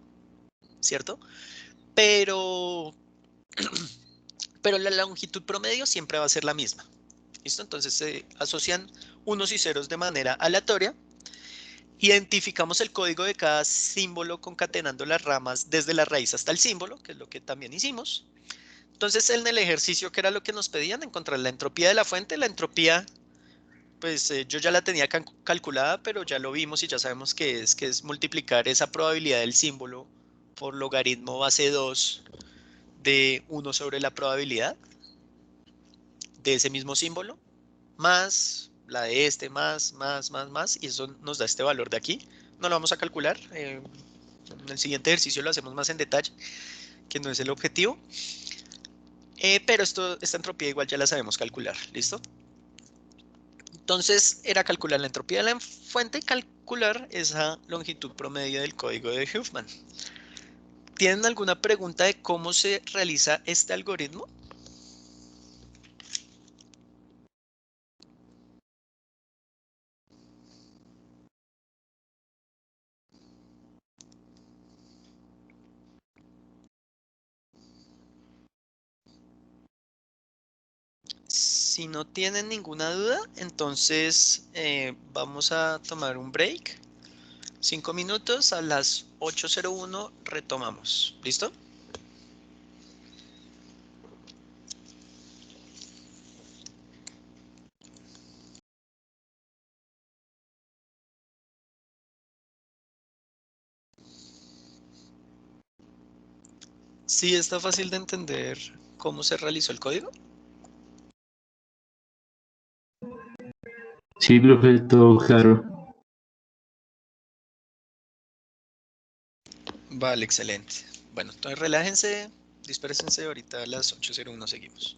S1: ¿cierto? Pero pero la longitud promedio siempre va a ser la misma. ¿Listo? Entonces se asocian unos y ceros de manera aleatoria. Identificamos el código de cada símbolo concatenando las ramas desde la raíz hasta el símbolo, que es lo que también hicimos. Entonces en el ejercicio, que era lo que nos pedían, encontrar la entropía de la fuente. La entropía, pues yo ya la tenía calculada, pero ya lo vimos y ya sabemos que es multiplicar esa probabilidad del símbolo por logaritmo base 2 de 1 sobre la probabilidad de ese mismo símbolo, más la de este, más, y eso nos da este valor de aquí. No lo vamos a calcular, en el siguiente ejercicio lo hacemos más en detalle, que no es el objetivo, pero esta entropía igual ya la sabemos calcular, ¿listo? Entonces era calcular la entropía de la fuente y calcular esa longitud promedio del código de Huffman. ¿Tienen alguna pregunta de cómo se realiza este algoritmo? Si no tienen ninguna duda, entonces vamos a tomar un break. 5 minutos, a las 8:01 retomamos. ¿Listo? Sí, está fácil de entender cómo se realizó el código.
S2: Sí, profe, todo claro.
S1: Vale, excelente. Bueno, entonces relájense, dispérsense, ahorita a las 8:01 seguimos.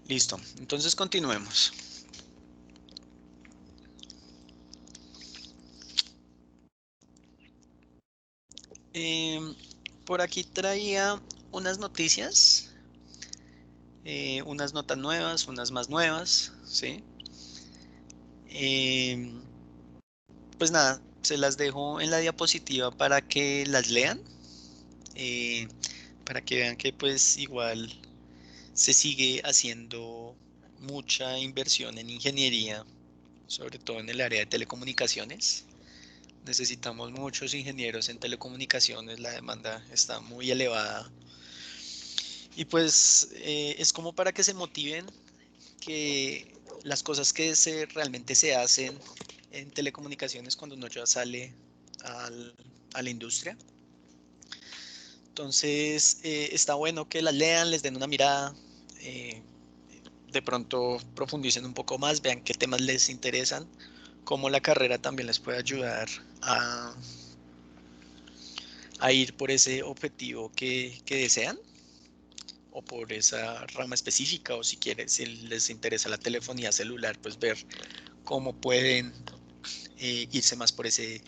S1: Listo, entonces continuemos. Em, por aquí traía unas noticias, unas notas nuevas, unas más nuevas, ¿sí? Em, pues nada, se las dejo en la diapositiva para que las lean, eh, para que vean que pues igual se sigue haciendo mucha inversión en ingeniería, sobre todo en el área de telecomunicaciones. Necesitamos muchos ingenieros en telecomunicaciones, la demanda está muy elevada. Y pues es como para que se motiven que las cosas que realmente se hacen en telecomunicaciones cuando uno ya sale al- a la industria. Entonces está bueno que las lean, les den una mirada, eh, de pronto profundicen un poco más, vean qué temas les interesan, cómo la carrera también les puede ayudar a, a ir por ese objetivo que desean o por esa rama específica, o si quieren, si les interesa la telefonía celular, pues ver cómo pueden irse más por ese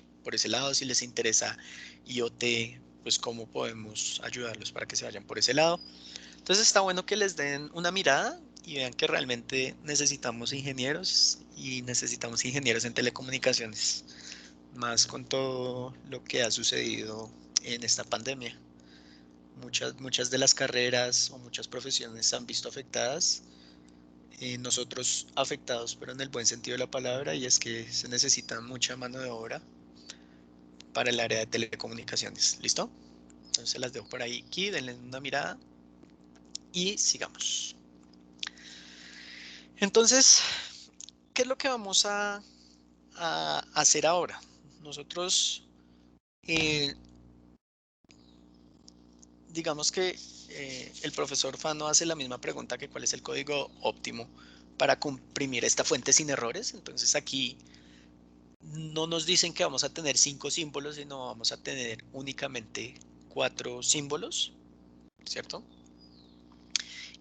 S1: lado. Si les interesa IoT, pues cómo podemos ayudarlos para que se vayan por ese lado. Entonces está bueno que les den una mirada y vean que realmente necesitamos ingenieros y necesitamos ingenieros en telecomunicaciones, más con todo lo que ha sucedido en esta pandemia. Muchas de las carreras o muchas profesiones se han visto afectadas, nosotros afectados, pero en el buen sentido de la palabra, y es que se necesita mucha mano de obra para el área de telecomunicaciones. ¿Listo? Entonces las dejo por ahí aquí, denle una mirada y sigamos. Entonces, ¿qué es lo que vamos a hacer ahora? Nosotros, eh, digamos que el profesor Fano hace la misma pregunta que cuál es el código óptimo para comprimir esta fuente sin errores. Entonces aquí no nos dicen que vamos a tener 5 símbolos, sino vamos a tener únicamente 4 símbolos, ¿cierto?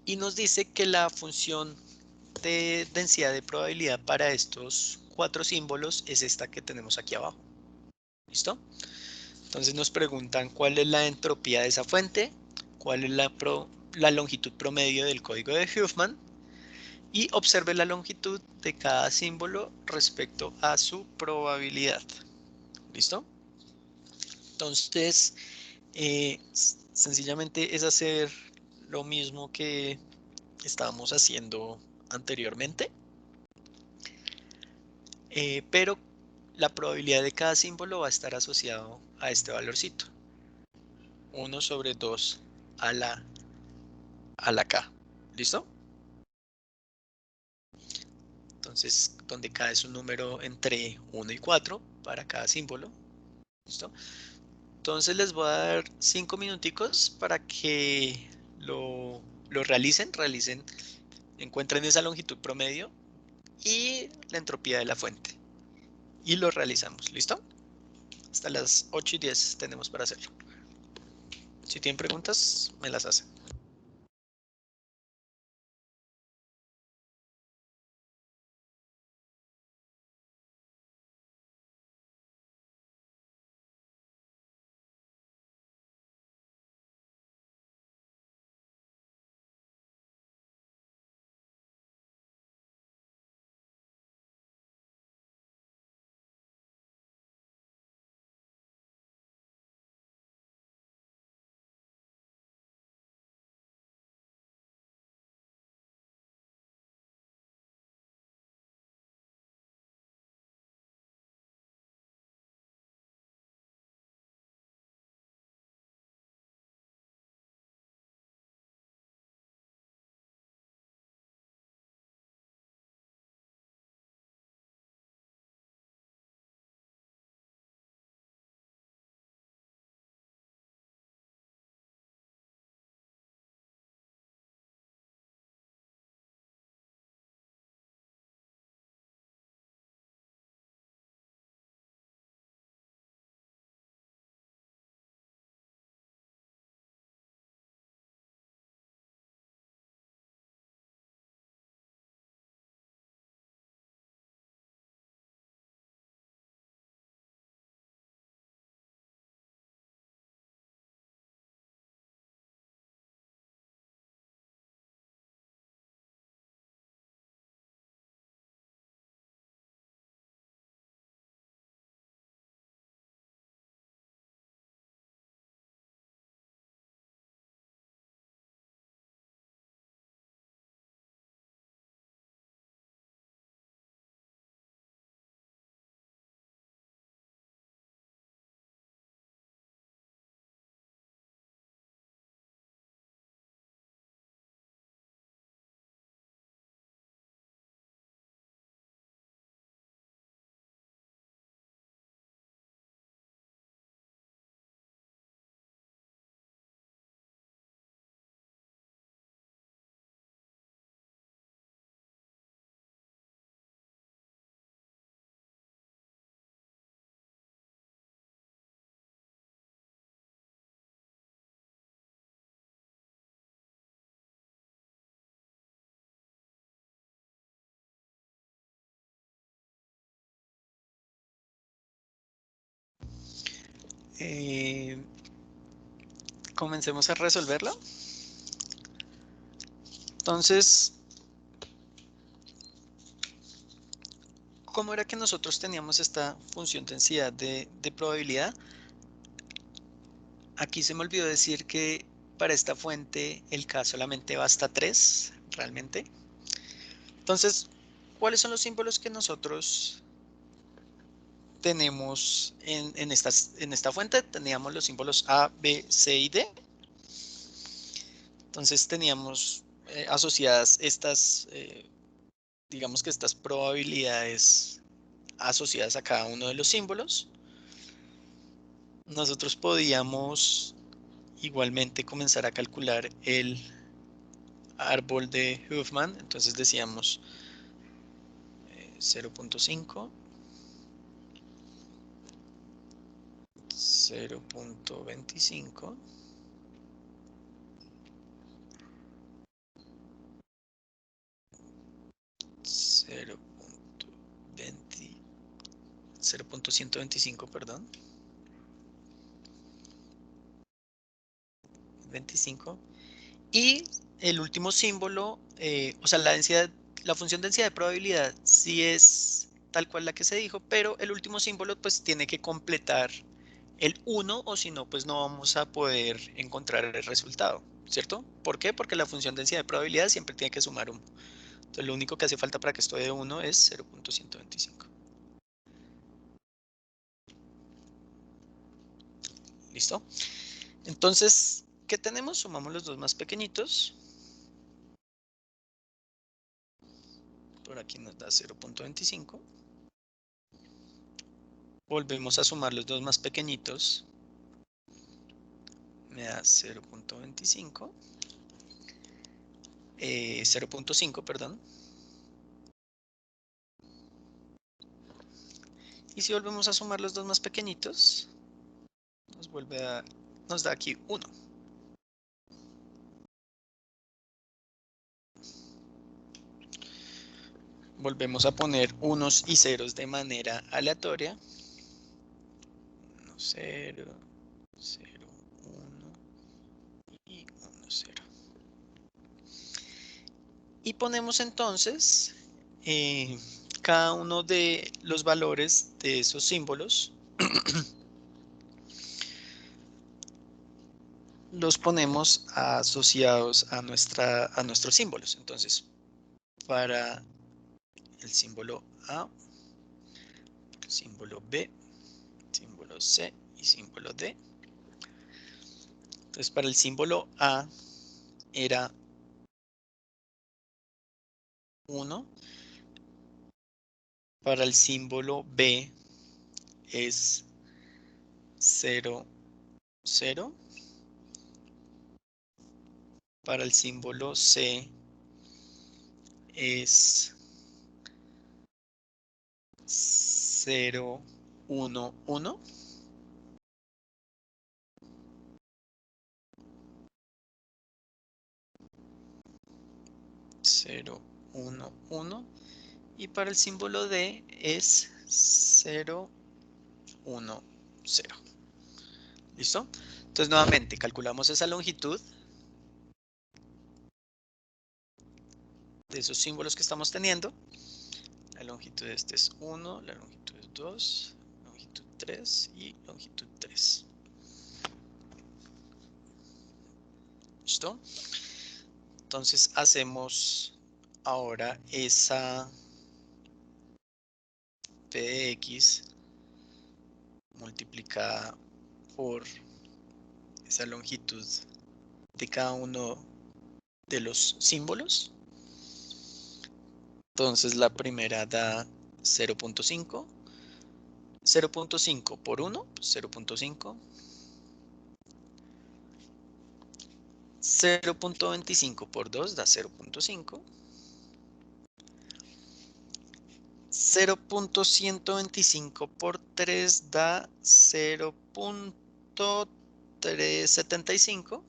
S1: Y nos dice que la función de densidad de probabilidad para estos 4 símbolos es esta que tenemos aquí abajo. ¿Listo? Entonces nos preguntan cuál es la entropía de esa fuente, cuál es la longitud promedio del código de Huffman y observe la longitud de cada símbolo respecto a su probabilidad. ¿Listo? Entonces, sencillamente es hacer lo mismo que estábamos haciendo anteriormente, pero la probabilidad de cada símbolo va a estar asociado a este valorcito, 1/2 a la K. ¿Listo? Entonces, donde K es un número entre 1 y 4 para cada símbolo. ¿Listo? Entonces les voy a dar 5 minuticos para que lo realicen, encuentren esa longitud promedio y la entropía de la fuente. Y lo realizamos, ¿listo? Hasta las 8:10 tenemos para hacerlo. Si tienen preguntas, me las hacen. Comencemos a resolverlo. Entonces, ¿cómo era que nosotros teníamos esta función densidad de probabilidad? Aquí se me olvidó decir que para esta fuente el K solamente va hasta 3, realmente. Entonces, ¿cuáles son los símbolos que nosotros tenemos en esta fuente? Teníamos los símbolos A, B, C y D. Entonces teníamos asociadas estas, digamos que estas probabilidades asociadas a cada uno de los símbolos. Nosotros podíamos igualmente comenzar a calcular el árbol de Huffman. Entonces decíamos 0.5, 0.25, 0.125, perdón, 25. Y el último símbolo, o sea, la función densidad de probabilidad sí es tal cual la que se dijo, pero el último símbolo pues tiene que completar el 1 o si no, pues no vamos a poder encontrar el resultado, ¿cierto? ¿Por qué? Porque la función densidad de probabilidad siempre tiene que sumar 1. Entonces lo único que hace falta para que esto dé 1 es 0.125. ¿Listo? Entonces, ¿qué tenemos? Sumamos los dos más pequeñitos. Por aquí nos da 0.25. Volvemos a sumar los dos más pequeñitos. Me da 0.25. 0.5, perdón. Y si volvemos a sumar los dos más pequeñitos, nos da aquí 1. Volvemos a poner unos y ceros de manera aleatoria. 1, 0, 0, 1 y 1, 0. Y ponemos entonces cada uno de los valores de esos símbolos los ponemos asociados a nuestros símbolos. Entonces, para el símbolo A, el símbolo B, símbolo C y símbolo D. Entonces, para el símbolo A era 1. Para el símbolo B es 0, 0. Para el símbolo C es 0, 1, 1. Cero, 1, 1. Y para el símbolo D es 0, 1, 0. ¿Listo? Entonces nuevamente calculamos esa longitud de esos símbolos que estamos teniendo. La longitud de este es 1, la longitud es 2, longitud 3 y longitud 3. ¿Listo? Entonces hacemos ahora esa P de X multiplicada por esa longitud de cada uno de los símbolos. Entonces la primera da 0.5. 0.5 por 1, 0.5. 0.25 por 2 da 0.5. 0.125 por 3 da 0.375.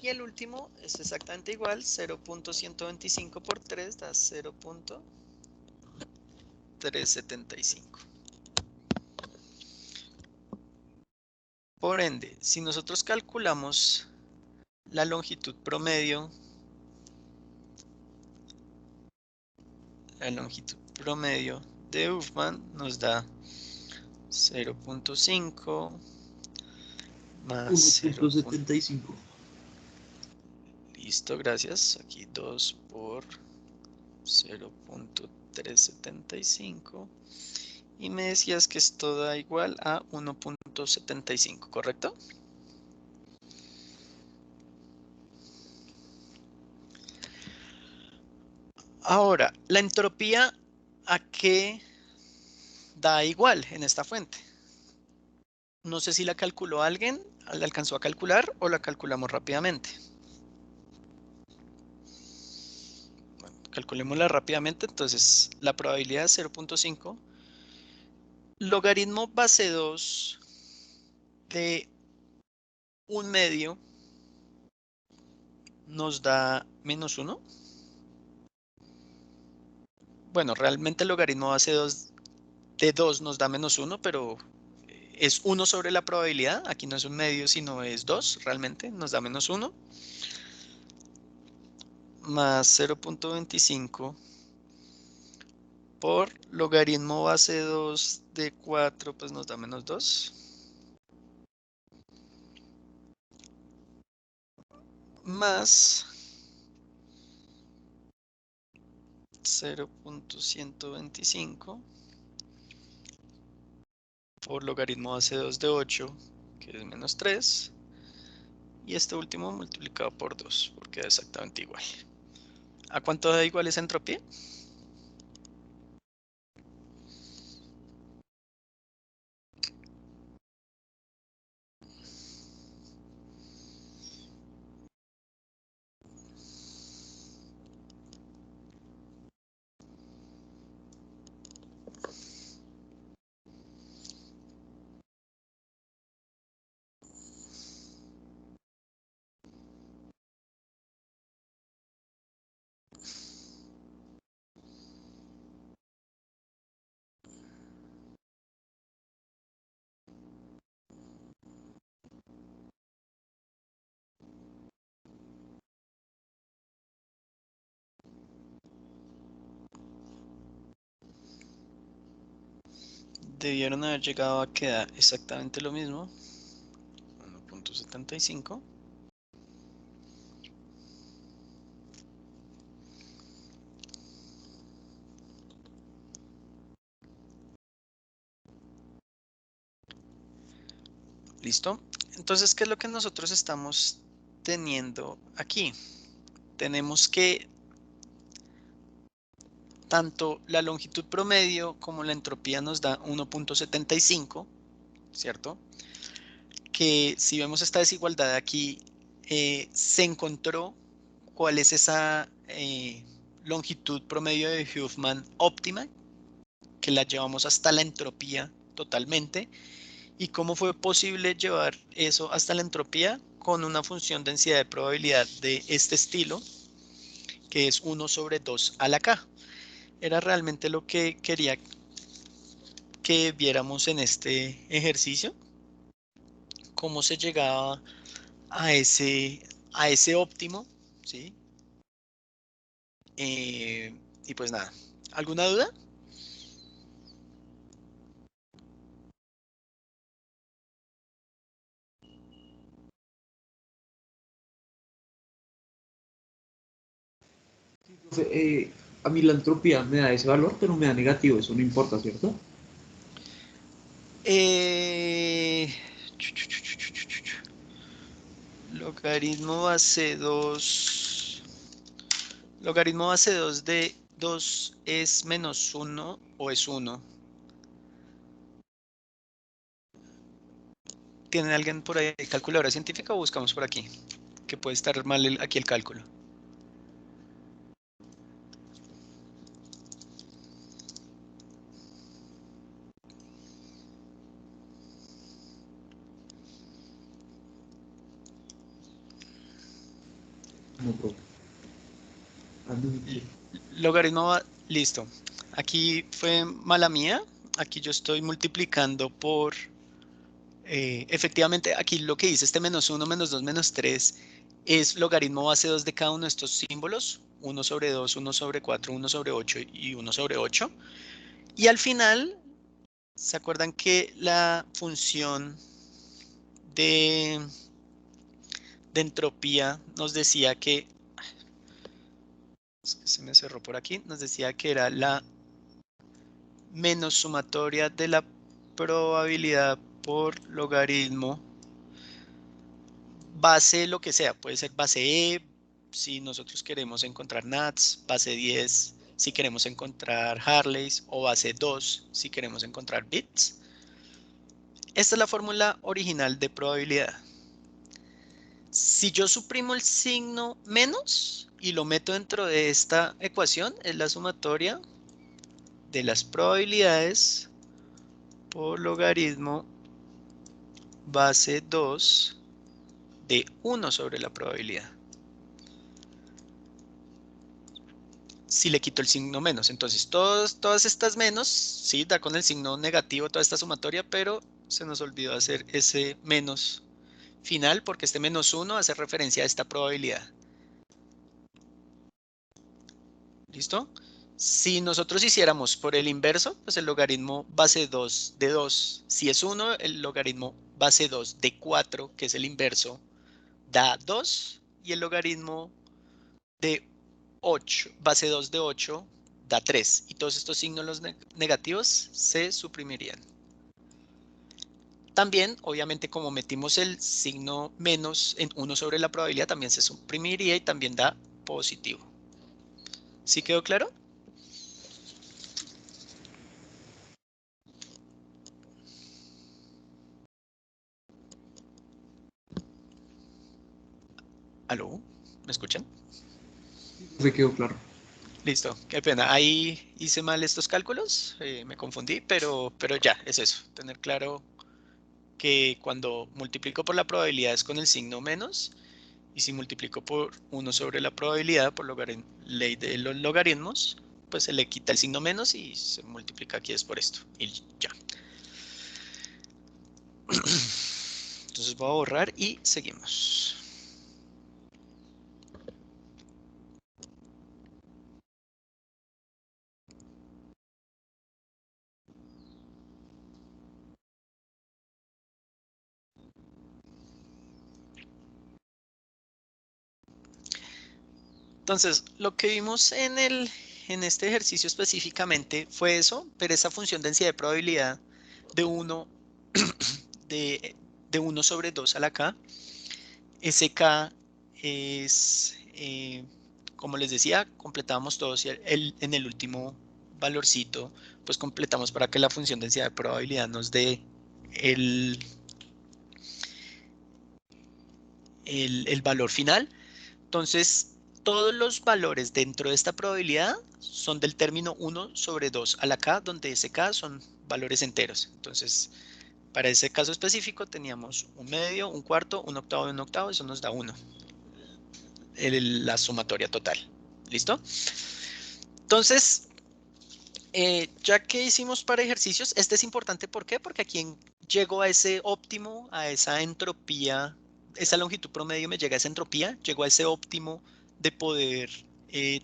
S1: Y el último es exactamente igual, 0.125 por 3 da 0.375. 1.375. Por ende, si nosotros calculamos la longitud promedio, de Huffman nos da 0.5 más
S2: 1.75.
S1: Listo, gracias. Aquí 2 por 0.375. Y me decías que esto da igual a 1.75, ¿correcto? Ahora, la entropía, ¿a qué da igual en esta fuente? No sé si la calculó alguien, la alcanzó a calcular o la calculamos rápidamente. Bueno, calculémosla rápidamente. Entonces, la probabilidad es 0.5. Logaritmo base 2 de 1/2 nos da -1. Bueno, realmente el logaritmo base 2 de 2 nos da -1, pero es 1 sobre la probabilidad. Aquí no es 1/2, sino es 2, realmente nos da -1. Más 0.25 por logaritmo base 2 de 4, pues nos da -2. Más 0.125 por logaritmo base 2 de 8, que es -3. Y este último multiplicado por 2, porque da exactamente igual. ¿A cuánto da igual esa entropía? Debieron haber llegado a quedar exactamente lo mismo. 1.75. ¿Listo? Entonces, ¿qué es lo que nosotros estamos teniendo aquí? Tenemos que tanto la longitud promedio como la entropía nos da 1.75, ¿cierto? Que si vemos esta desigualdad aquí, se encontró cuál es esa longitud promedio de Huffman óptima, que la llevamos hasta la entropía totalmente. ¿Y cómo fue posible llevar eso hasta la entropía? Con una función densidad de probabilidad de este estilo, que es 1 sobre 2 a la k. Era realmente lo que quería que viéramos en este ejercicio, cómo se llegaba a ese óptimo, ¿sí? Y pues nada, ¿alguna duda?
S2: A mí la entropía me da ese valor, pero me da negativo, eso no importa, ¿cierto?
S1: Eh, Logaritmo base 2. Logaritmo base 2 de 2 es -1 o es 1. ¿Tiene alguien por ahí calculadora científica o buscamos por aquí? Que puede estar mal aquí el cálculo.
S2: No, bro.
S1: Logaritmo, listo. aquí fue mala mía. Aquí yo estoy multiplicando por, efectivamente, aquí lo que dice este menos 1, menos 2, menos 3 es logaritmo base 2 de cada uno de estos símbolos. 1/2, 1/4, 1/8 y 1/8. Y al final, ¿se acuerdan que la función de, de entropía nos decía que, es que se me cerró por aquí, nos decía que era la menos sumatoria de la probabilidad por logaritmo base lo que sea, puede ser base E si nosotros queremos encontrar Nats, base 10 si queremos encontrar Harleys o base 2 si queremos encontrar bits. Esta es la fórmula original de probabilidad. Si yo suprimo el signo menos y lo meto dentro de esta ecuación, es la sumatoria de las probabilidades por logaritmo base 2 de 1 sobre la probabilidad. Si le quito el signo menos, entonces todas estas menos, sí, da con el signo negativo toda esta sumatoria, pero se nos olvidó hacer ese menos final porque este menos 1 hace referencia a esta probabilidad. ¿Listo? Si nosotros hiciéramos por el inverso, pues el logaritmo base 2 de 2, si es 1, el logaritmo base 2 de 4, que es el inverso, da 2, y el logaritmo de 8, base 2 de 8, da 3. Y todos estos signos negativos se suprimirían. También, obviamente, como metimos el signo menos en 1 sobre la probabilidad, también se suprimiría y también da positivo. ¿Sí quedó claro? ¿Aló? ¿Me escuchan?
S2: Me quedó claro.
S1: Listo, qué pena. Ahí hice mal estos cálculos, me confundí, pero ya, es eso. Tener claro que cuando multiplico por la probabilidad es con el signo menos, y si multiplico por 1 sobre la probabilidad, por ley de los logaritmos, pues se le quita el signo menos y se multiplica aquí es por esto. Y ya. Entonces voy a borrar y seguimos. Entonces, lo que vimos en este ejercicio específicamente fue eso, pero esa función densidad de probabilidad de 1 de, de 1 sobre 2 a la k. SK es, como les decía, completamos todos y en el último valorcito, pues completamos para que la función densidad de probabilidad nos dé el, el valor final. Entonces, todos los valores dentro de esta probabilidad son del término 1 sobre 2 a la k, donde ese k son valores enteros. Entonces, para ese caso específico teníamos un medio, un cuarto, un octavo y un octavo, eso nos da 1, la sumatoria total. ¿Listo? Entonces, ya que hicimos para ejercicios, este es importante, ¿por qué? Porque aquí llego a ese óptimo, a esa entropía, esa longitud promedio me llega a esa entropía, llego a ese óptimo de poder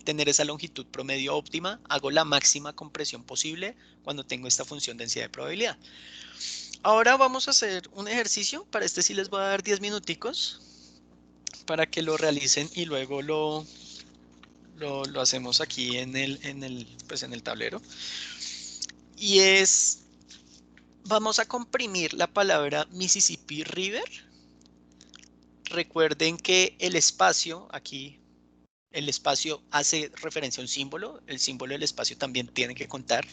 S1: tener esa longitud promedio óptima, hago la máxima compresión posible cuando tengo esta función densidad de probabilidad. Ahora vamos a hacer un ejercicio, para este sí les voy a dar 10 minuticos para que lo realicen y luego lo hacemos aquí pues en el tablero. Y es, vamos a comprimir la palabra Mississippi River. Recuerden que el espacio, aquí el espacio hace referencia a un símbolo, el símbolo del espacio también tiene que contar.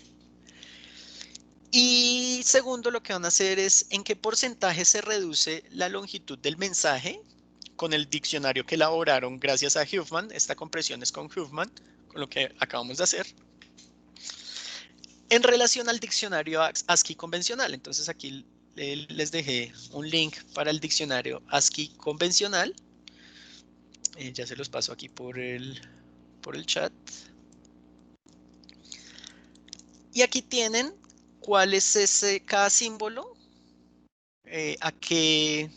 S1: Y segundo, lo que van a hacer es en qué porcentaje se reduce la longitud del mensaje con el diccionario que elaboraron gracias a Huffman. Esta compresión es con Huffman, con lo que acabamos de hacer, en relación al diccionario ASCII convencional. Entonces aquí les dejé un link para el diccionario ASCII convencional. Ya se los paso aquí por el chat. Y aquí tienen cuál es cada símbolo, a qué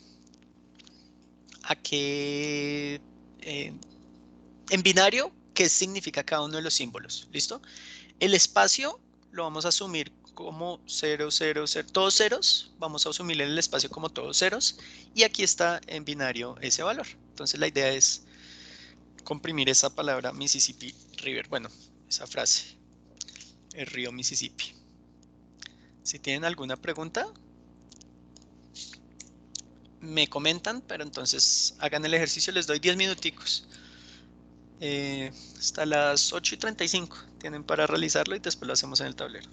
S1: en binario, qué significa cada uno de los símbolos. ¿Listo? El espacio lo vamos a asumir como 0, 0, 0, todos ceros. Vamos a asumir el espacio como todos ceros. Y aquí está en binario ese valor. Entonces la idea es comprimir esa palabra Mississippi River. Bueno, esa frase, el río Mississippi. Si tienen alguna pregunta, me comentan, pero entonces hagan el ejercicio, les doy 10 minuticos. Hasta las 8:35 tienen para realizarlo y después lo hacemos en el tablero.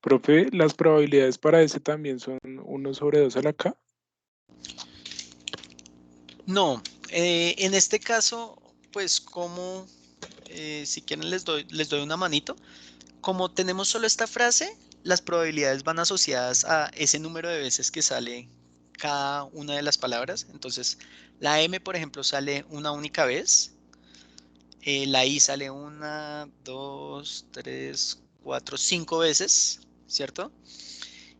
S3: Profe, las probabilidades para ese también son 1/2 a la K.
S1: No, en este caso, pues como si quieren les doy una manito. Como tenemos solo esta frase, las probabilidades van asociadas a ese número de veces que sale cada una de las palabras. Entonces, la M, por ejemplo, sale una única vez. La I sale una, dos, tres, cuatro, cinco veces, ¿cierto?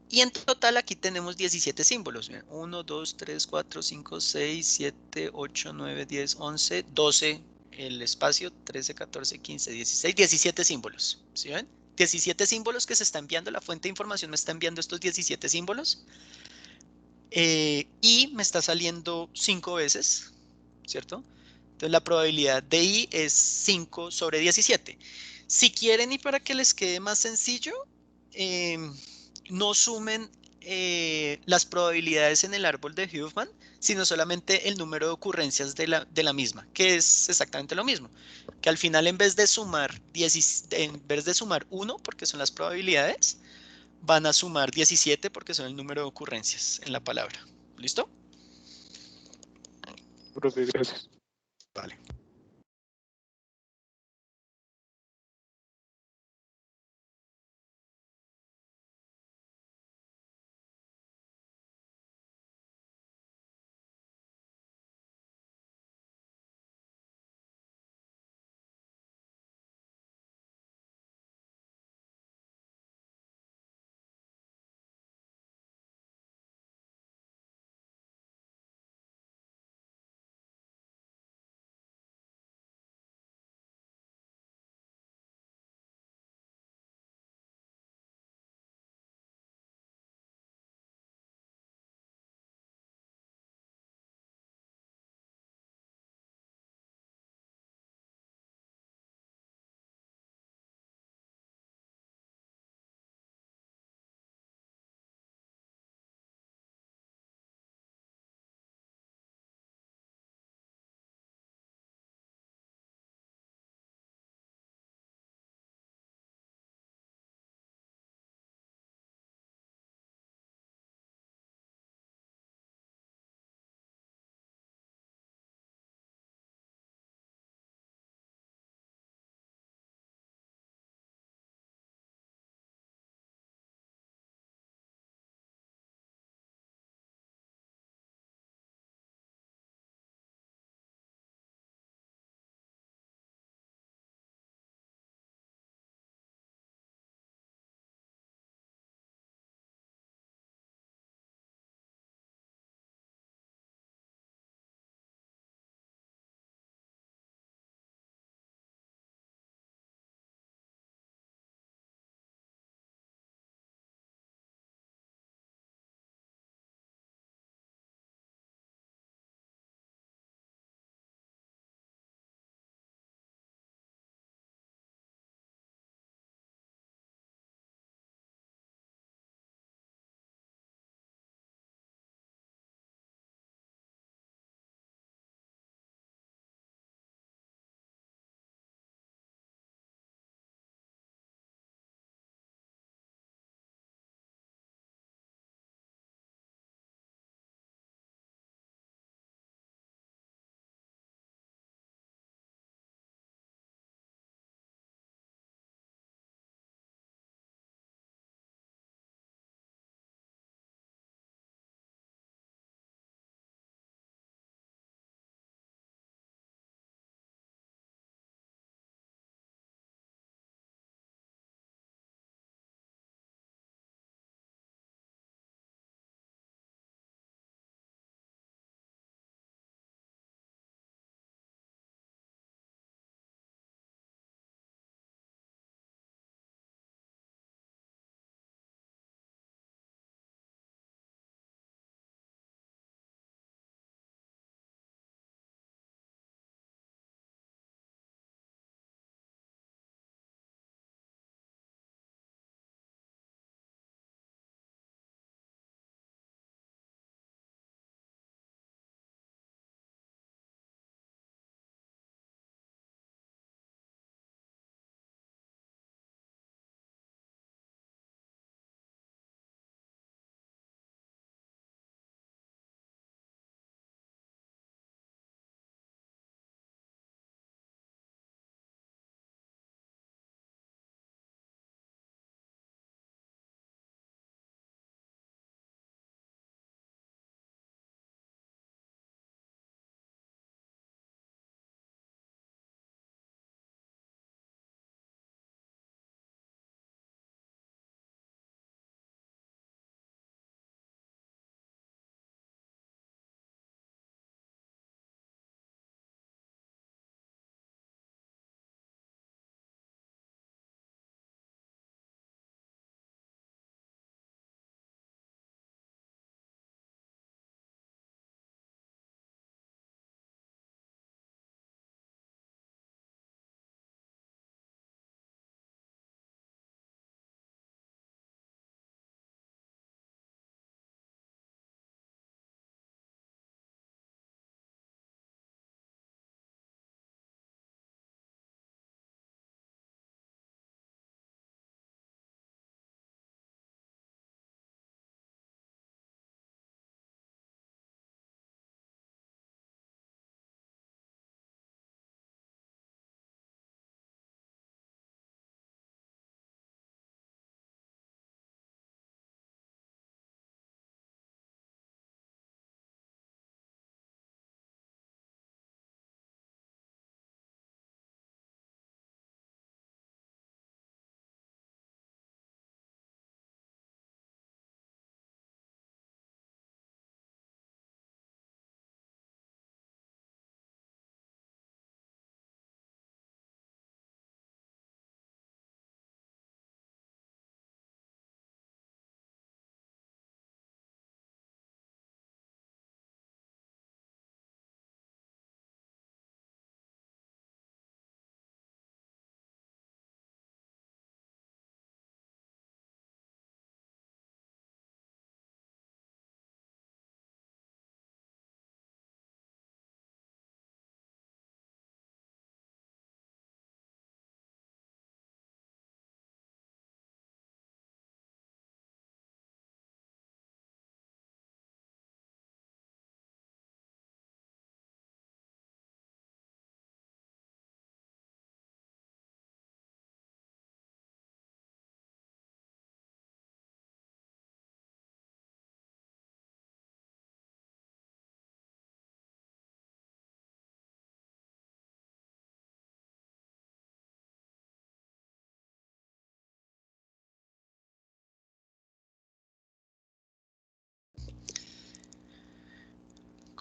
S1: Y en total aquí tenemos 17 símbolos. 1, 2, 3, 4, 5, 6, 7, 8, 9, 10, 11, 12, el espacio, 13, 14, 15, 16, 17 símbolos. ¿Sí ven? 17 símbolos que se está enviando, la fuente de información me está enviando estos 17 símbolos y me está saliendo 5 veces, ¿cierto? Entonces la probabilidad de I es 5 sobre 17. Si quieren y para que les quede más sencillo, eh, no sumen las probabilidades en el árbol de Huffman, sino solamente el número de ocurrencias de la misma, que es exactamente lo mismo. Que al final en vez de sumar 1, porque son las probabilidades, van a sumar 17 porque son el número de ocurrencias en la palabra. ¿Listo?
S3: Profe, gracias.
S1: Vale.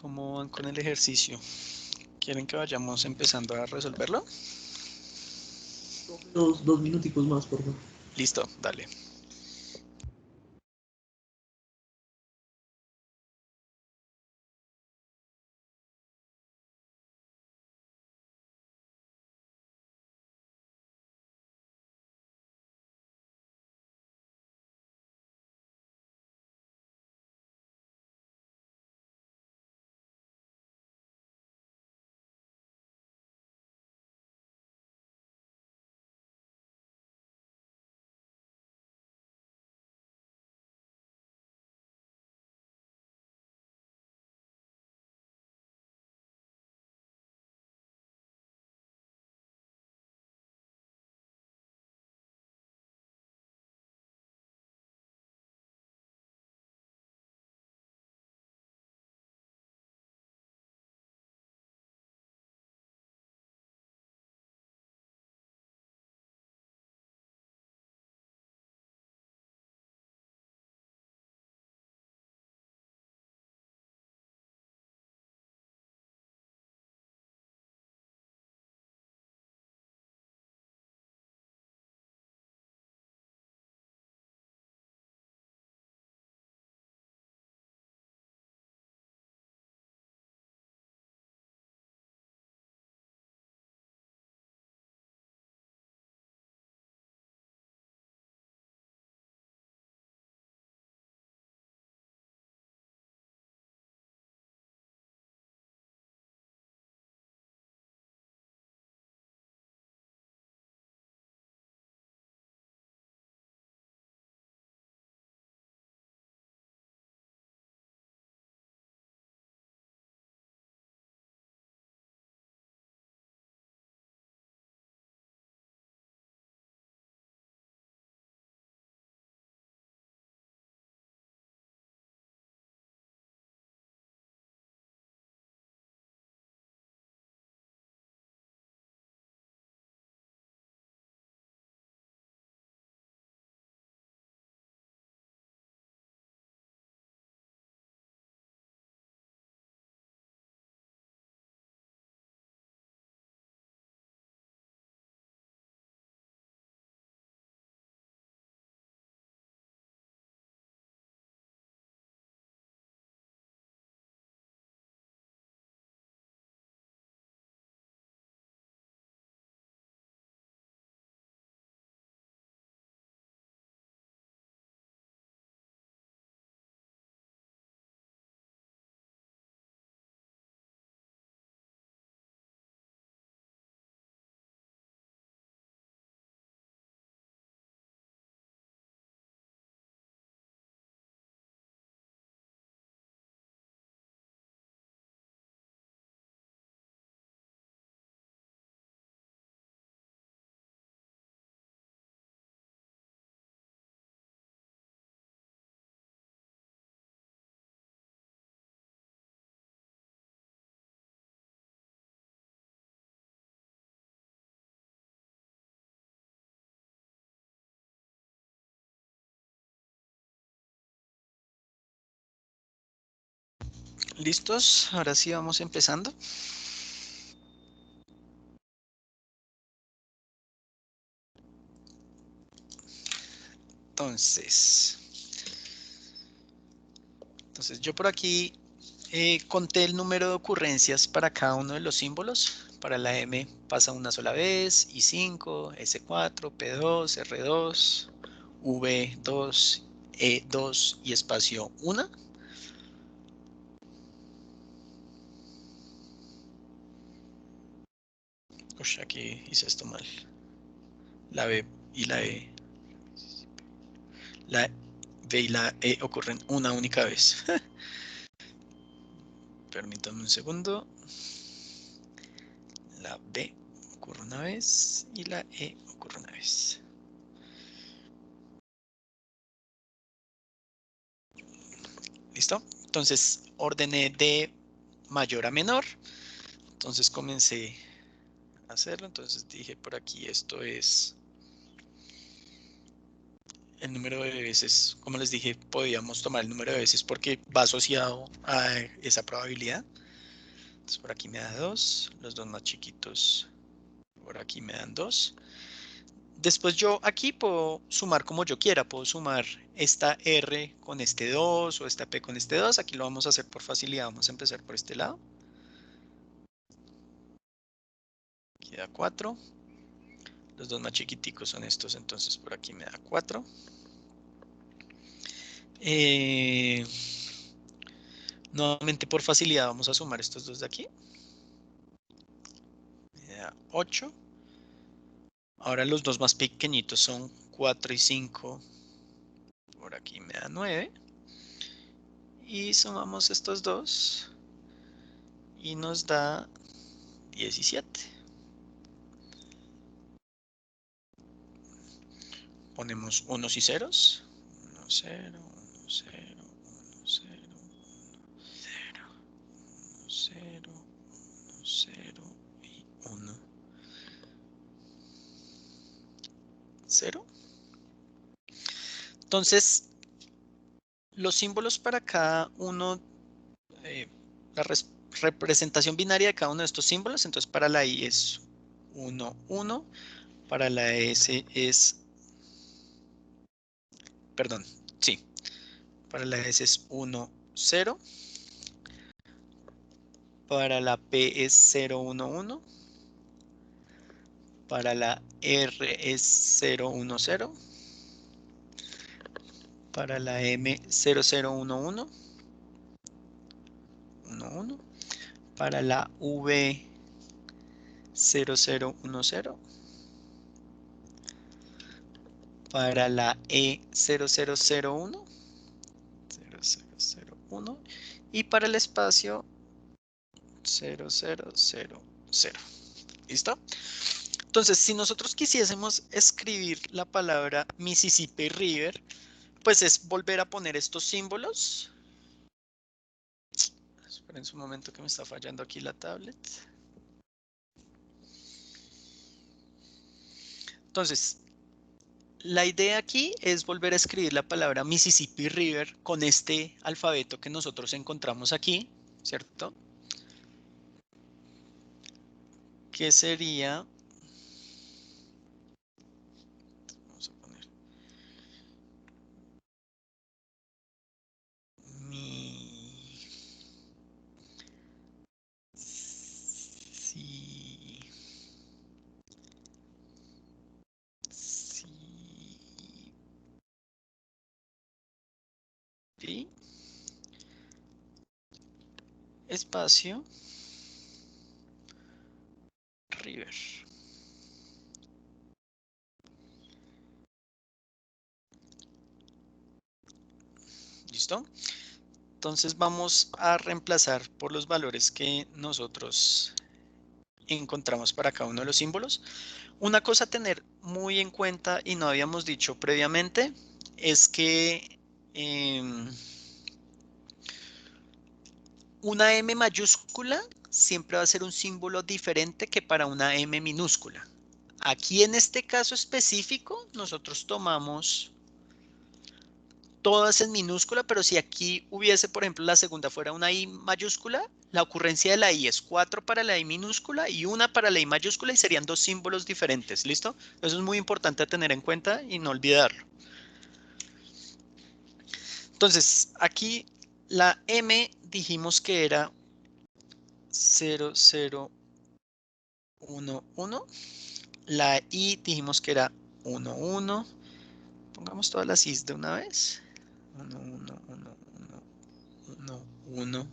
S1: ¿Cómo van con el ejercicio? ¿Quieren que vayamos empezando a resolverlo?
S2: Dos minuticos más, por favor.
S1: Listo, dale. ¿Listos? Ahora sí vamos empezando. Entonces yo por aquí conté el número de ocurrencias para cada uno de los símbolos. Para la M pasa una sola vez, I5, S4, P2, R2, V2, E2 y espacio 1. Uy, aquí hice esto mal. La B y la E. La B y la E ocurren una única vez. Permítanme un segundo. La B ocurre una vez y la E ocurre una vez. ¿Listo? Entonces ordené de mayor a menor. Entonces comencé a hacerlo. Entonces dije por aquí, esto es el número de veces. Como les dije, podíamos tomar el número de veces porque va asociado a esa probabilidad. Entonces por aquí me da 2, los dos más chiquitos por aquí me dan 2. Después yo aquí puedo sumar como yo quiera, puedo sumar esta R con este 2 o esta P con este 2. Aquí lo vamos a hacer por facilidad, vamos a empezar por este lado. Aquí da 4. Los dos más chiquiticos son estos, entonces por aquí me da 4. Nuevamente por facilidad vamos a sumar estos dos de aquí. Me da 8. Ahora los dos más pequeñitos son 4 y 5. Por aquí me da 9. Y sumamos estos dos y nos da 17. Ponemos unos y ceros. 1, 0, 1, 0, 1, 0, 1, 0, 1, 0, 1, 0 y 1, 0. Entonces, los símbolos para cada uno, la representación binaria de cada uno de estos símbolos, entonces para la I es 1, 1, para la S es, perdón, sí, para la S es 1, 0, para la P es 0, 1, 1, para la R es 0, 1, 0, para la M 0, 0, 1, 1, 1, 1, para la V 0, 0, 1, 0, para la E 0, 0, 0, 1, 0, 0, 0, 1, y para el espacio 0, 0, 0, 0. ¿Listo? Entonces, si nosotros quisiésemos escribir la palabra Mississippi River, pues es volver a poner estos símbolos. Esperen un momento que me está fallando aquí la tablet. Entonces, la idea aquí es volver a escribir la palabra Mississippi River con este alfabeto que nosotros encontramos aquí, ¿cierto? Que sería, vamos a poner, espacio River. ¿Listo? Entonces vamos a reemplazar por los valores que nosotros encontramos para cada uno de los símbolos. Una cosa a tener muy en cuenta y no habíamos dicho previamente es que una M mayúscula siempre va a ser un símbolo diferente que para una M minúscula. Aquí en este caso específico nosotros tomamos todas en minúscula, pero si aquí hubiese, por ejemplo, la segunda fuera una I mayúscula, la ocurrencia de la I es 4 para la I minúscula y 1 para la I mayúscula y serían dos símbolos diferentes, ¿listo? Eso es muy importante a tener en cuenta y no olvidarlo. Entonces, aquí la M dijimos que era 0, 0, 1, 1. La I dijimos que era 1, 1. Pongamos todas las I's de una vez. 1, 1, 1, 1, 1, 1.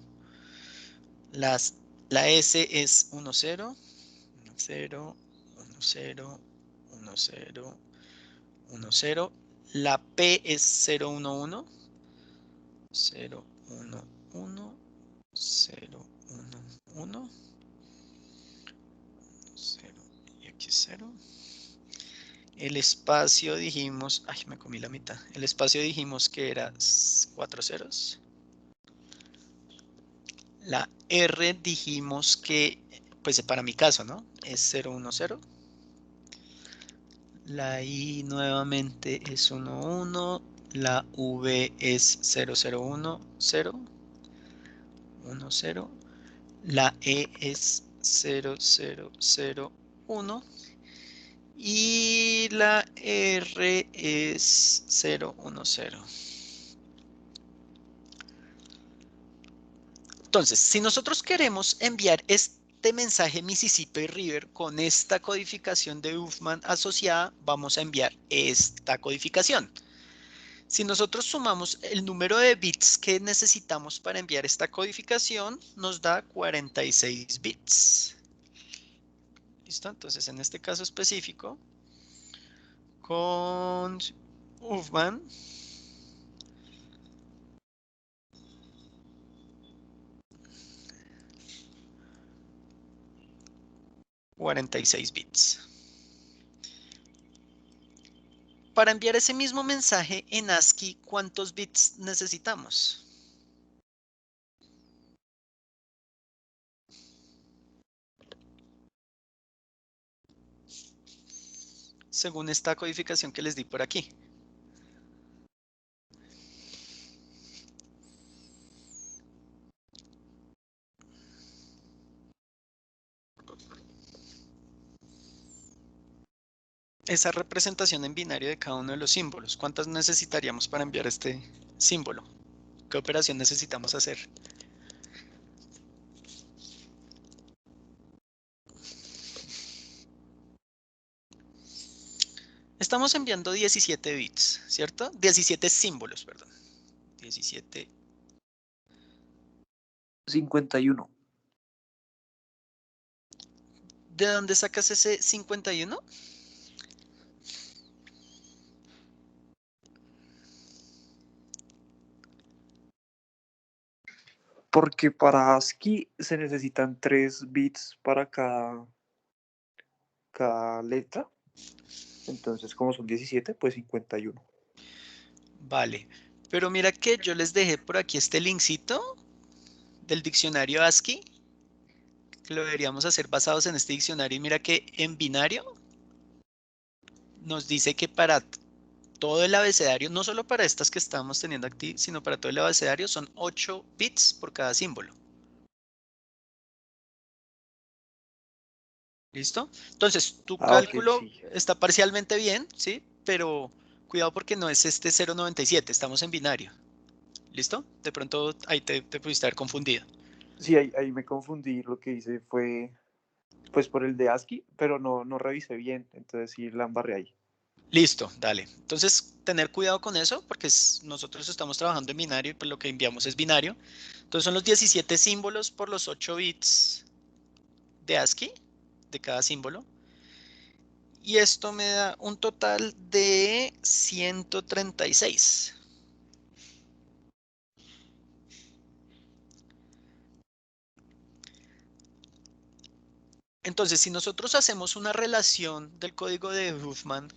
S1: La S es 1, 0, 1, 0, 1, 0, 1, 0, 1, 0. La P es 0, 1, 1, 0, 1, 1, 0, 1, 1, 0 y aquí 0. El espacio dijimos, ay, me comí la mitad. El espacio dijimos que era 4 ceros. La R dijimos que, pues para mi caso, ¿no? Es 0, 1, 0. La I nuevamente es 1, 1. La V es 0, 0, 1, 0. 1, 0. La E es 0001 y la R es 010. Entonces, si nosotros queremos enviar este mensaje Mississippi River con esta codificación de Huffman asociada, vamos a enviar esta codificación. Si nosotros sumamos el número de bits que necesitamos para enviar esta codificación, nos da 46 bits. ¿Listo? Entonces, en este caso específico, con Huffman, $46 bits. Para enviar ese mismo mensaje en ASCII, ¿cuántos bits necesitamos? Según esta codificación que les di por aquí. Esa representación en binario de cada uno de los símbolos. ¿Cuántas necesitaríamos para enviar este símbolo? ¿Qué operación necesitamos hacer? Estamos enviando 17 bits, ¿cierto? 17 símbolos, perdón. 17.
S2: 51.
S1: ¿De dónde sacas ese 51?
S2: Porque para ASCII se necesitan 3 bits para cada letra. Entonces, como son 17, pues 51.
S1: Vale. Pero mira que yo les dejé por aquí este linkcito del diccionario ASCII, que lo deberíamos hacer basados en este diccionario. Y mira que en binario nos dice que para todo el abecedario, no solo para estas que estamos teniendo aquí, sino para todo el abecedario, son 8 bits por cada símbolo. ¿Listo? Entonces, tu
S2: Ah, ok,
S1: cálculo
S2: sí.
S1: está parcialmente bien, ¿sí? Pero cuidado porque no es este 0.97, estamos en binario. ¿Listo? De pronto ahí te pudiste haber confundido.
S2: Sí, ahí me confundí. Lo que hice fue, pues, por el de ASCII, pero no revisé bien. Entonces sí la embarré ahí.
S1: Listo, dale. Entonces, tener cuidado con eso porque nosotros estamos trabajando en binario y pues lo que enviamos es binario. Entonces son los 17 símbolos por los 8 bits de ASCII de cada símbolo. Y esto me da un total de 136. Entonces, si nosotros hacemos una relación del código de Huffman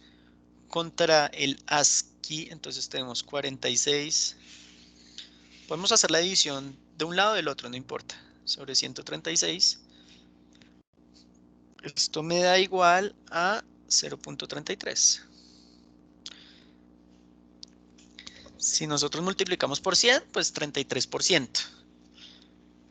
S1: contra el ASCII, entonces tenemos 46. Podemos hacer la división de un lado o del otro, no importa. Sobre 136. Esto me da igual a 0.33. Si nosotros multiplicamos por 100, pues 33%.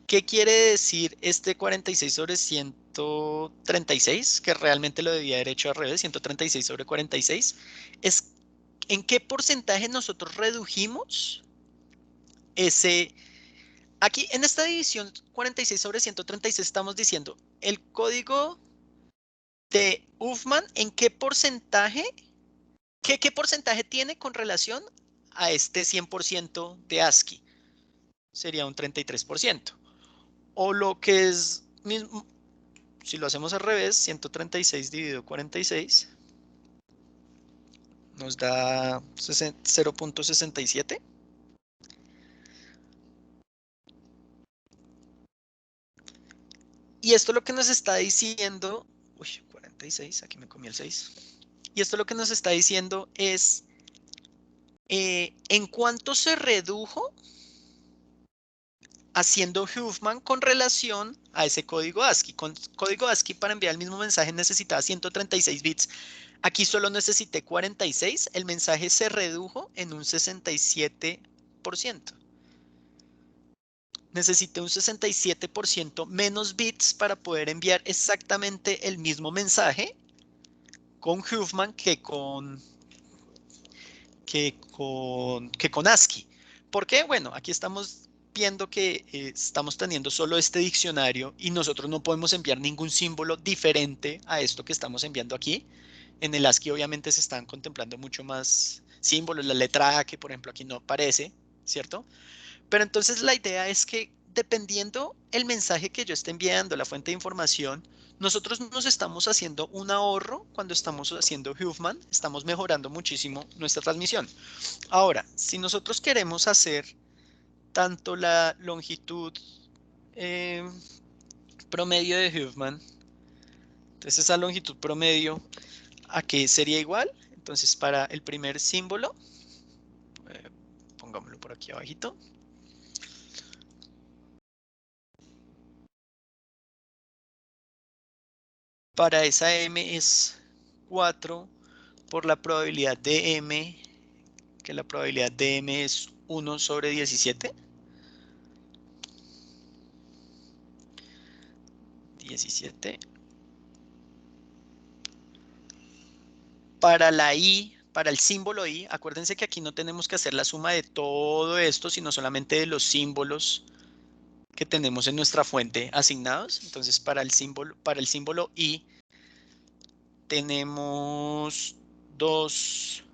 S1: ¿Qué quiere decir este 46 sobre 136? Que realmente lo debía haber hecho al revés, 136 sobre 46. Es en qué porcentaje nosotros redujimos ese. Aquí en esta división 46 sobre 136 estamos diciendo el código de Huffman en qué porcentaje, qué porcentaje tiene con relación a este 100% de ASCII. Sería un 33%. O lo que es mismo, si lo hacemos al revés, 136 dividido 46 nos da 0.67. Y esto lo que nos está diciendo, uy, 46, aquí me comí el 6. Y esto lo que nos está diciendo es en cuánto se redujo haciendo Huffman con relación a ese código ASCII. Con código ASCII para enviar el mismo mensaje necesitaba 136 bits. Aquí solo necesité 46. El mensaje se redujo en un 67%. necesité un 67% menos bits para poder enviar exactamente el mismo mensaje con Huffman que con ASCII. ¿Por qué? Bueno, aquí estamos viendo que estamos teniendo solo este diccionario y nosotros no podemos enviar ningún símbolo diferente a esto que estamos enviando aquí. En el ASCII obviamente se están contemplando mucho más símbolos, la letra A que por ejemplo aquí no aparece, ¿cierto? Pero entonces la idea es que dependiendo el mensaje que yo esté enviando, la fuente de información, nosotros nos estamos haciendo un ahorro cuando estamos haciendo Huffman, estamos mejorando muchísimo nuestra transmisión. Ahora, si nosotros queremos hacer tanto la longitud eh, promedio de Huffman, entonces esa longitud promedio, ¿a qué sería igual? Entonces para el primer símbolo, pongámoslo por aquí abajito. Para esa m es 4 por la probabilidad de m, que la probabilidad de m es 1 sobre 17. 17. Para la i, para el símbolo i, acuérdense que aquí no tenemos que hacer la suma de todo esto, sino solamente de los símbolos que tenemos en nuestra fuente asignados. Entonces, para el símbolo i tenemos 2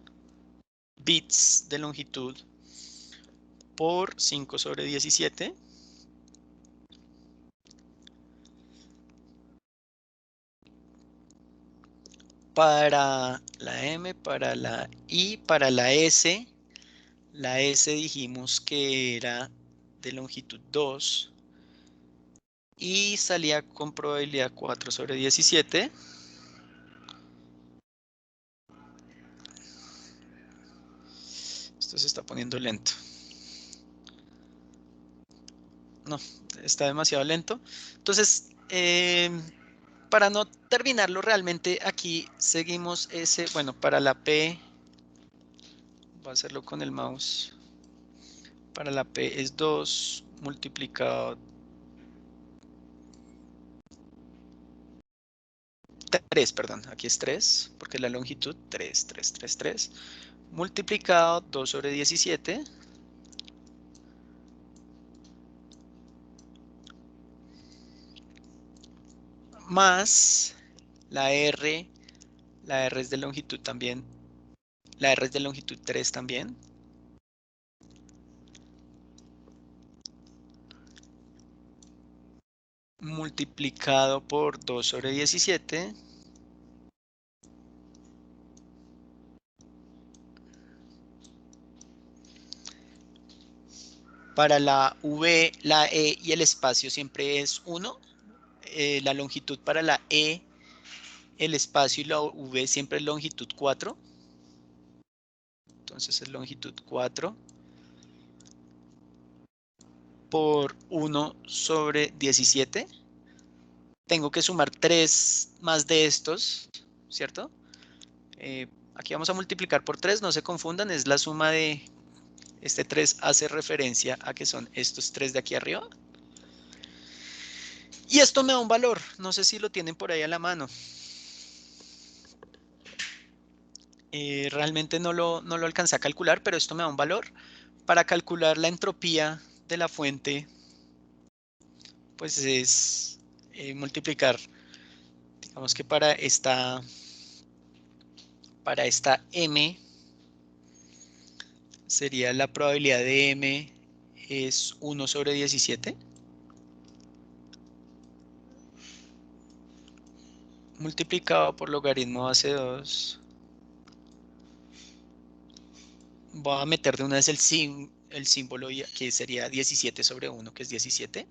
S1: bits de longitud por 5 sobre 17. Para la M, para la I, para la S dijimos que era de longitud 2 y salía con probabilidad 4 sobre 17. Esto se está poniendo lento. No, está demasiado lento. Entonces, para no terminarlo realmente, aquí seguimos ese, bueno, para la P, voy a hacerlo con el mouse. Para la P es 2 multiplicado 3, perdón, aquí es 3, porque la longitud 3, 3, 3, 3, multiplicado 2 sobre 17, más la R es de longitud también, la R es de longitud 3 también, multiplicado por 2 sobre 17, para la V, la E y el espacio siempre es 1, la longitud para la E, el espacio y la V siempre es longitud 4, entonces es longitud 4 por 1 sobre 17. Tengo que sumar 3 más de estos, ¿cierto? Aquí vamos a multiplicar por 3, no se confundan, es la suma de este 3 hace referencia a que son estos 3 de aquí arriba. Y esto me da un valor, no sé si lo tienen por ahí a la mano. Realmente no lo alcancé a calcular, pero esto me da un valor. Para calcular la entropía de la fuente, pues es multiplicar, digamos que para esta M, sería la probabilidad de M es 1 sobre 17. Multiplicado por logaritmo base 2. Voy a meter de una vez el símbolo que sería 17 sobre 1, que es 17.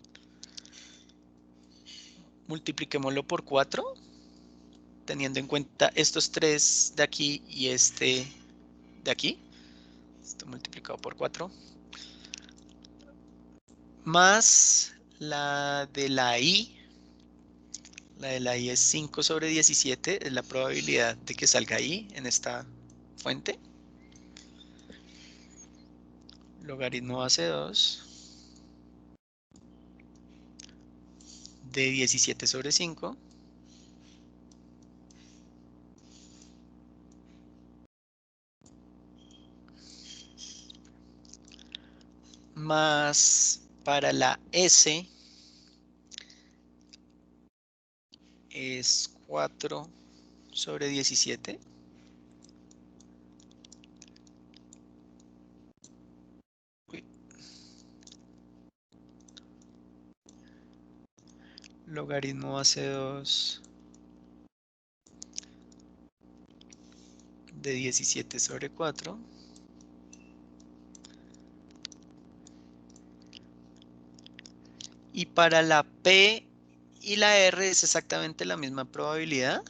S1: Multipliquémoslo por 4, teniendo en cuenta estos 3 de aquí y este de aquí. Esto multiplicado por 4. Más la de la I. La de la I es 5 sobre 17, es la probabilidad de que salga I en esta fuente. Logaritmo base 2. de 17 sobre 5 más para la S es 4 sobre 17 logaritmo base 2 de 17 sobre 4 y para la P y la R es exactamente la misma probabilidad,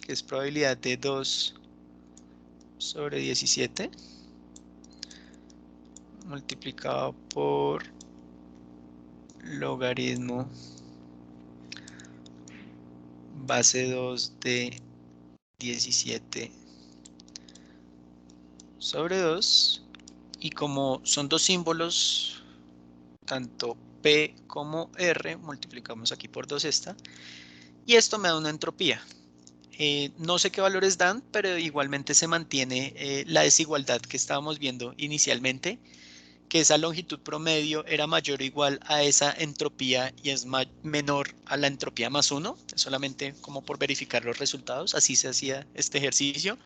S1: que es probabilidad de 2 sobre 17 multiplicado por logaritmo base 2 de 17 sobre 2 y como son dos símbolos, tanto P como R, multiplicamos aquí por 2 esta y esto me da una entropía. No sé qué valores dan, pero igualmente se mantiene la desigualdad que estábamos viendo inicialmente, que esa longitud promedio era mayor o igual a esa entropía y es menor a la entropía más 1, solamente como por verificar los resultados, así se hacía este ejercicio.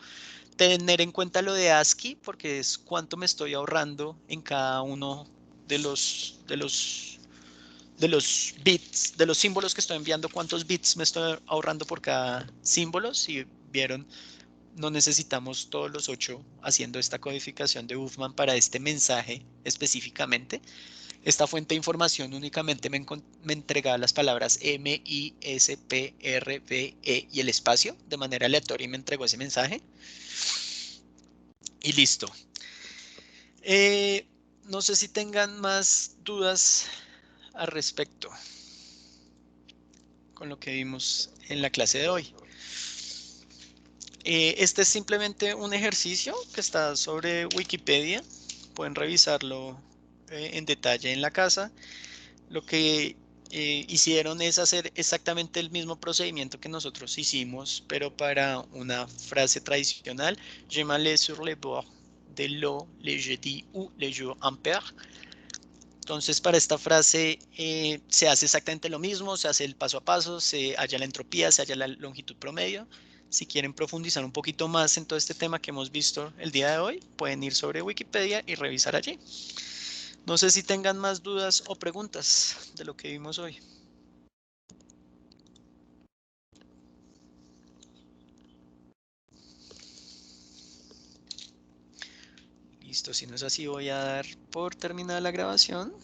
S1: Tener en cuenta lo de ASCII, porque es cuánto me estoy ahorrando en cada uno de los bits, de los símbolos que estoy enviando, cuántos bits me estoy ahorrando por cada símbolo. Si vieron, no necesitamos todos los 8 haciendo esta codificación de Huffman para este mensaje específicamente. Esta fuente de información únicamente me entregaba las palabras M, I, S, P, R, V, E y el espacio de manera aleatoria y me entregó ese mensaje. Y listo. No sé si tengan más dudas al respecto con lo que vimos en la clase de hoy. Este es simplemente un ejercicio que está sobre Wikipedia. Pueden revisarlo en detalle en la casa. Lo que hicieron es hacer exactamente el mismo procedimiento que nosotros hicimos, pero para una frase tradicional. Je m'allais sur les bords de l'eau le jeudi ou le jour impair. Entonces, para esta frase se hace exactamente lo mismo, se hace el paso a paso, se halla la entropía, se halla la longitud promedio. Si quieren profundizar un poquito más en todo este tema que hemos visto el día de hoy, pueden ir sobre Wikipedia y revisar allí. No sé si tengan más dudas o preguntas de lo que vimos hoy. Listo, si no es así, voy a dar por terminada la grabación.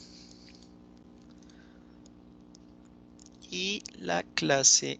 S1: Y la clase de hoy.